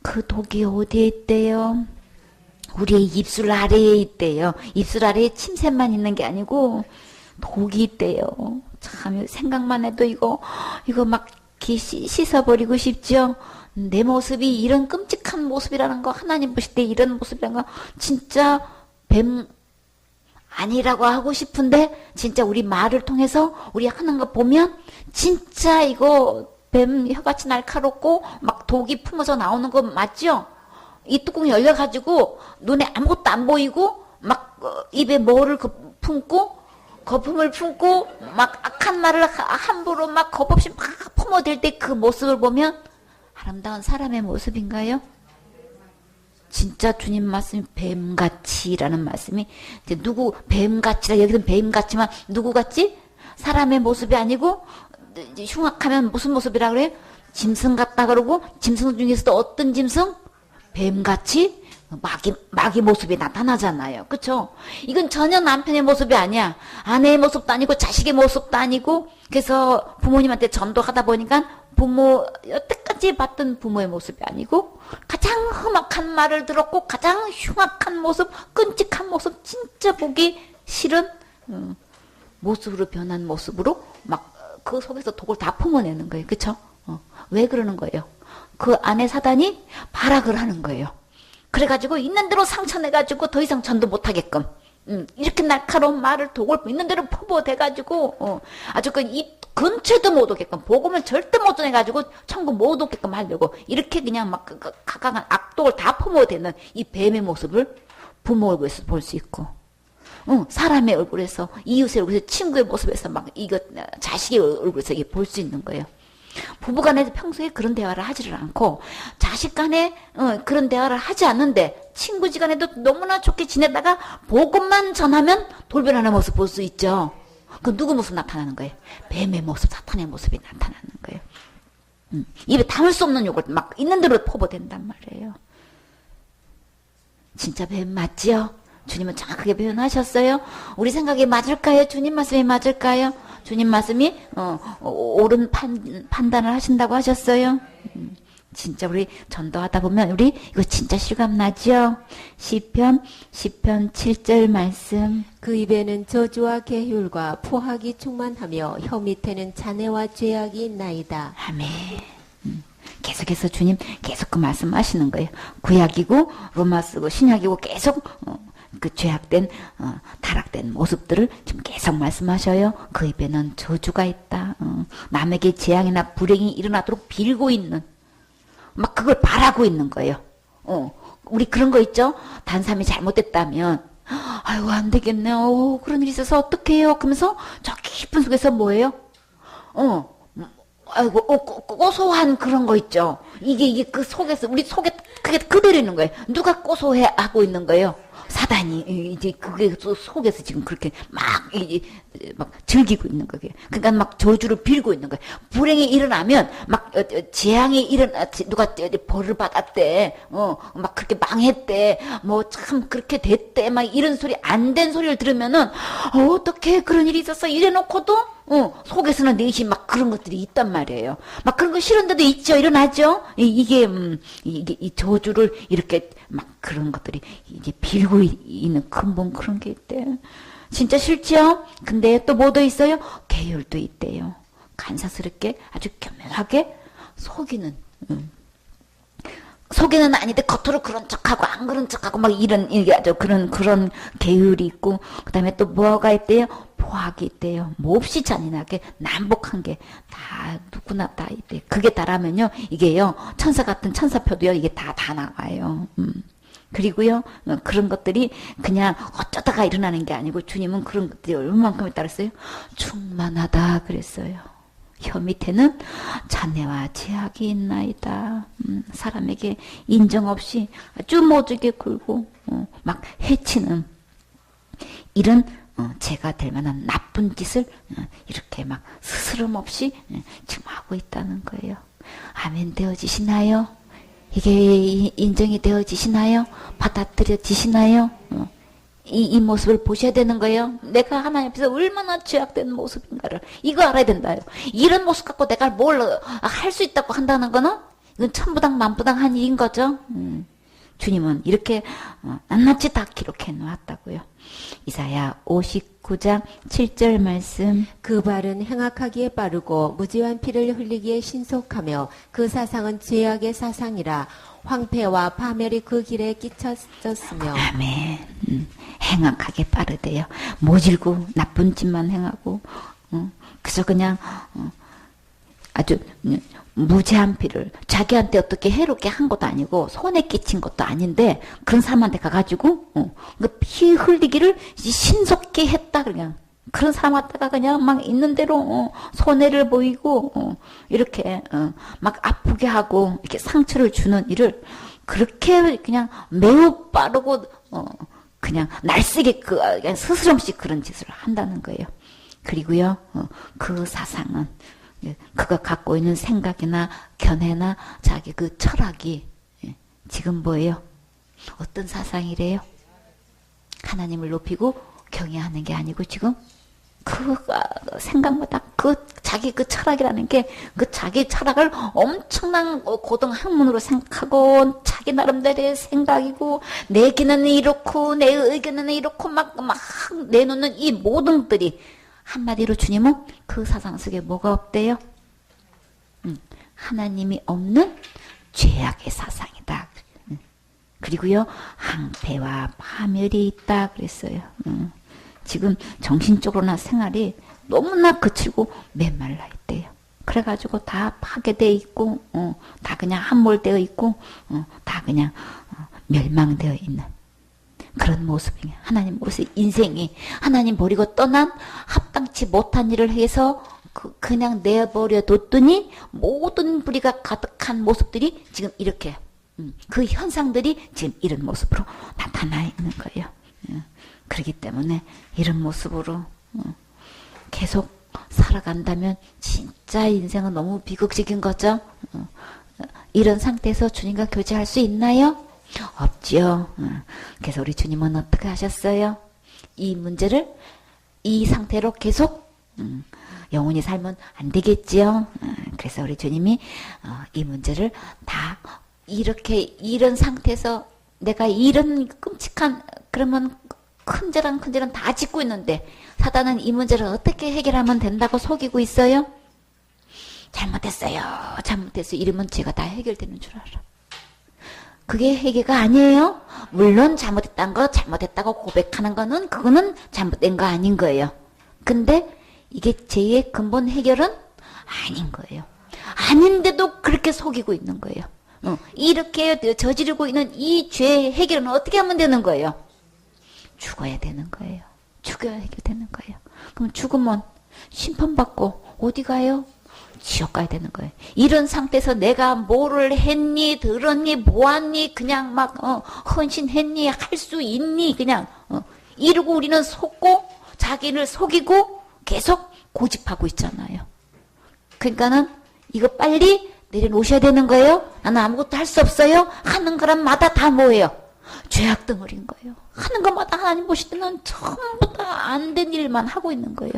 그 독이 어디에 있대요? 우리의 입술 아래에 있대요. 입술 아래에 침샘만 있는 게 아니고 독이 있대요. 참 생각만 해도 이거 막 씻어버리고 싶죠. 내 모습이 이런 끔찍한 모습이라는 거, 하나님 보실 때 이런 모습이라는 거 진짜 뱀 아니라고 하고 싶은데 진짜 우리 말을 통해서 우리 하는 거 보면 진짜 이거 뱀 혀같이 날카롭고 막 독이 품어서 나오는 거 맞죠? 이 뚜껑이 열려가지고 눈에 아무것도 안 보이고 막 입에 뭐를 품고 거품을 품고 막 악한 말을 함부로 막 겁없이 막 품어댈 때 그 모습을 보면 아름다운 사람의 모습인가요? 진짜 주님 말씀이 뱀같이라는 말씀이 이제 누구 뱀같이라 여기는 뱀같지만 누구같이? 사람의 모습이 아니고 이제 흉악하면 무슨 모습이라 그래요? 짐승 같다 그러고 짐승 중에서도 어떤 짐승? 뱀같이 마귀 모습이 나타나잖아요. 그쵸? 이건 전혀 남편의 모습이 아니야. 아내의 모습도 아니고 자식의 모습도 아니고 그래서 부모님한테 전도하다 보니까 부모 여태까지 봤던 부모의 모습이 아니고 가장 험악한 말을 들었고 가장 흉악한 모습, 끔찍한 모습, 진짜 보기 싫은 모습으로 변한 모습으로 막 그 속에서 독을 다 품어내는 거예요. 그쵸? 왜 그러는 거예요? 그 안에 사단이 발악을 하는 거예요. 그래가지고 있는 대로 상처내가지고 더 이상 전도 못하게끔 이렇게 날카로운 말을 독을 있는 대로 퍼부어대가지고 아주 그 입 근처에도 못 오게끔 복음을 절대 못 전해가지고 천국 못 오게끔 하려고 이렇게 그냥 막 강한 악독을 다 퍼부어대는 이 뱀의 모습을 부모 얼굴에서 볼 수 있고 사람의 얼굴에서 이웃의 얼굴에서 친구의 모습에서 막 이거 자식의 얼굴에서 이게 볼 수 있는 거예요. 부부간에 평소에 그런 대화를 하지를 않고 자식간에 그런 대화를 하지 않는데 친구지간에도 너무나 좋게 지내다가 복음만 전하면 돌변하는 모습 볼 수 있죠. 그 누구 모습 나타나는 거예요? 뱀의 모습, 사탄의 모습이 나타나는 거예요. 입에 담을 수 없는 욕을 막 있는 대로 퍼부어댄단 말이에요. 진짜 뱀 맞지요? 주님은 정확하게 표현하셨어요. 우리 생각이 맞을까요? 주님 말씀이 맞을까요? 주님 말씀이 옳은 판단을 하신다고 하셨어요. 진짜 우리 전도하다 보면 우리 이거 진짜 실감 나죠? 시편 7절 말씀. 그 입에는 저주와 계율과 포악이 충만하며 혀 밑에는 잔해와 죄악이 있나이다. 아멘. 계속해서 주님 계속 그 말씀하시는 거예요. 구약이고 로마 쓰고 신약이고 계속 그 죄악된 타락된 모습들을 지금 계속 말씀하셔요. 그 입에는 저주가 있다. 남에게 재앙이나 불행이 일어나도록 빌고 있는 막 그걸 바라고 있는 거예요. 우리 그런 거 있죠? 단삼이 잘못됐다면 아이고 안 되겠네. 그런 일이 있어서 어떡해요? 그러면서 저 깊은 속에서 뭐예요? 아이고 고소한 그런 거 있죠. 이게 그 속에서 우리 속에 그게 그대로 있는 거예요. 누가 고소해 하고 있는 거예요? 사단이 이제 그게 속에서 지금 그렇게 막 즐기고 있는 거예요. 그러니까 막 저주를 빌고 있는 거예요. 불행이 일어나면 막 재앙이 누가 벌을 받았대, 막 그렇게 망했대, 뭐 참 그렇게 됐대, 막 이런 소리 안 된 소리를 들으면은 어떻게 그런 일이 있었어 이래놓고도 속에서는 내시 막 그런 것들이 있단 말이에요. 막 그런 거 싫은데도 있죠. 일어나죠. 이게 이 저주를 이렇게 막 그런 것들이 이게 빌고 있는 근본 그런 게 있대. 진짜 싫죠? 근데 또 뭐도 있어요? 계율도 있대요. 간사스럽게 아주 교묘하게 속이는. 속에는 아닌데 겉으로 그런 척하고 안 그런 척하고 막 이런 이게 아주 그런 계율이 있고 그다음에 또 뭐가 있대요? 포악이 있대요. 몹시 잔인하게 난복한 게 다 누구나 다 있대. 그게 다라면요 이게요 천사 같은 천사표도요 이게 다 나와요. 그리고요 그런 것들이 그냥 어쩌다가 일어나는 게 아니고 주님은 그런 것들이 얼마만큼 있다 그랬어요? 충만하다 그랬어요. 혀 밑에는 잔해와 죄악이 있나이다. 사람에게 인정 없이 아주 모질게 굴고 막 해치는 이런 죄가 될 만한 나쁜 짓을 이렇게 막 스스럼 없이 지금 하고 있다는 거예요. 아멘 되어지시나요? 이게 인정이 되어지시나요? 받아들여지시나요? 이 모습을 보셔야 되는 거예요. 내가 하나님 앞에서 얼마나 죄악된 모습인가를 이거 알아야 된다요. 이런 모습 갖고 내가 뭘 할 수 있다고 한다는 거는 이건 천부당 만부당 한 일인 거죠. 주님은 이렇게 낱낱이 다 기록해 놓았다고요. 이사야 59장 7절 말씀. 그 발은 행악하기에 빠르고 무지한 피를 흘리기에 신속하며 그 사상은 죄악의 사상이라 황폐와 파멸이 그 길에 끼쳐졌으며. 아멘. 행악하게 빠르대요. 모질고 나쁜 짓만 행하고 그래서 그냥 아주 무제한 피를 자기한테 어떻게 해롭게 한 것도 아니고 손에 끼친 것도 아닌데 그런 사람한테 가가지고 피 흘리기를 신속히 했다. 그냥 그런 사람한테가 그냥 막 있는 대로 손해를 보이고 이렇게 막 아프게 하고 이렇게 상처를 주는 일을 그렇게 그냥 매우 빠르고 그냥 날쌔게 그냥 스스럼없이 그런 짓을 한다는 거예요. 그리고요 그 사상은 그가 갖고 있는 생각이나 견해나 자기 그 철학이 지금 뭐예요? 어떤 사상이래요? 하나님을 높이고 경외하는 게 아니고 지금 그 생각보다 그 자기 그 철학이라는 게 그 자기 철학을 엄청난 고등 학문으로 생각하고 자기 나름대로의 생각이고 내 의견은 이렇고 내 의견은 이렇고 막 내놓는 이 모든 것들이 한마디로 주님은 그 사상 속에 뭐가 없대요? 하나님이 없는 죄악의 사상이다. 그리고요 항폐와 파멸이 있다 그랬어요. 지금 정신적으로나 생활이 너무나 거칠고 메말라 있대요. 그래가지고 다 파괴되어 있고 다 그냥 함몰되어 있고 다 그냥 멸망되어 있는 그런 모습이 하나님 모습 인생이 하나님 버리고 떠난 합당치 못한 일을 해서 그냥 내버려 뒀더니 모든 불의가 가득한 모습들이 지금 이렇게 그 현상들이 지금 이런 모습으로 나타나 있는 거예요. 그렇기 때문에 이런 모습으로 계속 살아간다면 진짜 인생은 너무 비극적인 거죠. 이런 상태에서 주님과 교제할 수 있나요? 없죠. 그래서 우리 주님은 어떻게 하셨어요? 이 문제를 이 상태로 계속 영원히 살면 안 되겠지요. 그래서 우리 주님이 이 문제를 다 이렇게 이런 상태에서 내가 이런 끔찍한 그러면 큰죄랑 큰죄는 다 짓고 있는데 사단은 이 문제를 어떻게 해결하면 된다고 속이고 있어요? 잘못했어요. 이러면 죄가 다 해결되는 줄 알아. 그게 해결가 아니에요. 물론 잘못했다고 고백하는 거는 그거는 잘못된 거 아닌 거예요. 근데 이게 죄의 근본 해결은 아닌 거예요. 아닌데도 그렇게 속이고 있는 거예요. 이렇게 저지르고 있는 이 죄의 해결은 어떻게 하면 되는 거예요? 죽어야 되는 거예요. 죽어야 해결되는 거예요. 그럼 죽으면 심판받고 어디 가요? 지옥 가야 되는 거예요. 이런 상태에서 내가 뭐를 했니, 들었니, 보았니, 그냥 막 헌신했니, 할 수 있니, 그냥 이러고 우리는 속고 자기를 속이고 계속 고집하고 있잖아요. 그러니까는 이거 빨리 내려놓으셔야 되는 거예요. 나는 아무것도 할 수 없어요. 하는 거란마다 다 뭐예요? 죄악 덩어리인 거예요. 하는 것마다 하나님 보실 때는 전부 다 안 된 일만 하고 있는 거예요.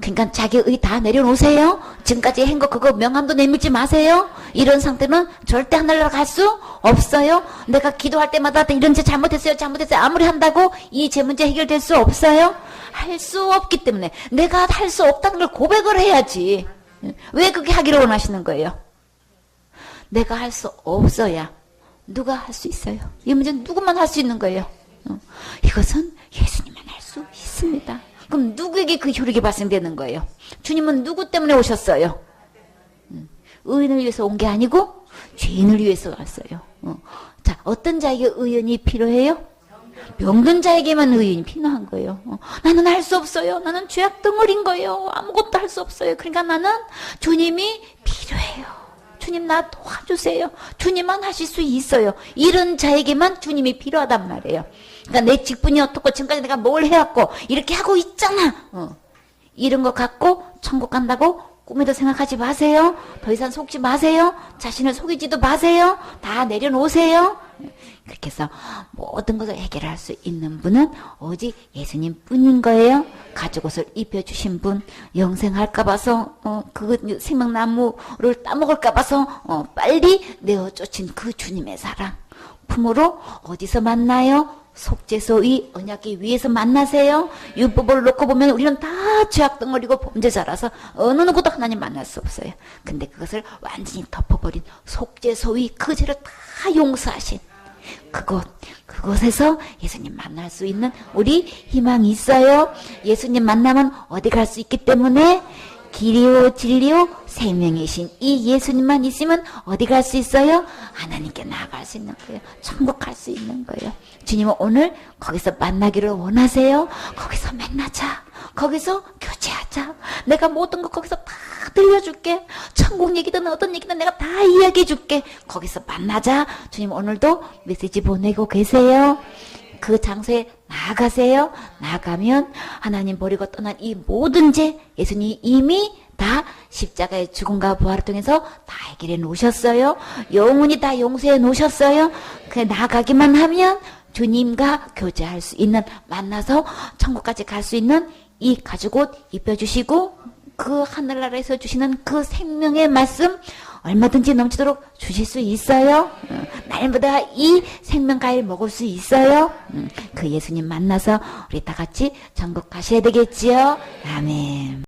그러니까 자기 의 다 내려놓으세요. 지금까지 한 거 그거 명함도 내밀지 마세요. 이런 상태는 절대 하늘나라 갈 수 없어요. 내가 기도할 때마다 이런 죄 잘못했어요. 아무리 한다고 이 죄 문제 해결될 수 없어요. 할 수 없기 때문에 내가 할 수 없다는 걸 고백을 해야지. 왜 그렇게 하기를 원하시는 거예요? 내가 할 수 없어야 누가 할 수 있어요. 이 문제는 누구만 할 수 있는 거예요. 이것은 예수님만 할 수 있습니다. 그럼 누구에게 그 효력이 발생되는 거예요? 주님은 누구 때문에 오셨어요? 의인을 위해서 온 게 아니고 죄인을 위해서 왔어요. 자, 어떤 자에게 의인이 필요해요? 병든 자에게만 의인이 필요한 거예요. 나는 할 수 없어요. 나는 죄악 덩어리인 거예요. 아무것도 할 수 없어요. 그러니까 나는 주님이 필요해요. 주님 나 도와주세요. 주님만 하실 수 있어요. 이런 자에게만 주님이 필요하단 말이에요. 그러니까 내 직분이 어떻고 지금까지 내가 뭘 해왔고 이렇게 하고 있잖아. 이런 거 갖고 천국 간다고 꿈에도 생각하지 마세요. 더 이상 속지 마세요. 자신을 속이지도 마세요. 다 내려놓으세요. 그렇게 해서 모든 것을 해결할 수 있는 분은 오직 예수님 뿐인 거예요. 가죽옷을 입혀주신 분, 영생할까 봐서 그 생명나무를 따먹을까 봐서 빨리 내어 쫓은 그 주님의 사랑. 품으로 어디서 만나요? 속죄소위 언약궤 위에서 만나세요. 율법을 놓고 보면 우리는 다 죄악덩어리고 범죄자라서 어느 누구도 하나님 만날 수 없어요. 근데 그것을 완전히 덮어버린 속죄소위 그 죄를 다 용서하신 그곳에서 예수님 만날 수 있는 우리 희망이 있어요. 예수님 만나면 어디 갈 수 있기 때문에 길이요 진리요 생명이신 이 예수님만 있으면 어디 갈 수 있어요? 하나님께 나아갈 수 있는 거예요. 천국 갈 수 있는 거예요. 주님은 오늘 거기서 만나기를 원하세요. 거기서 만나자. 거기서 교제하자. 내가 모든 거 거기서 다 들려줄게. 천국 얘기든 어떤 얘기든 내가 다 이야기해줄게. 거기서 만나자. 주님 오늘도 메시지 보내고 계세요. 그 장소에 나아가세요. 나아가면 하나님 버리고 떠난 이 모든 죄 예수님이 이미 다 십자가의 죽음과 부활을 통해서 다 해결해 놓으셨어요. 영원히 다 용서해 놓으셨어요. 그냥 나아가기만 하면 주님과 교제할 수 있는, 만나서 천국까지 갈 수 있는 이 가죽옷 입혀주시고 그 하늘나라에서 주시는 그 생명의 말씀 얼마든지 넘치도록 주실 수 있어요. 날마다 이 생명과일 먹을 수 있어요. 그 예수님 만나서 우리 다 같이 천국 가셔야 되겠지요. 아멘.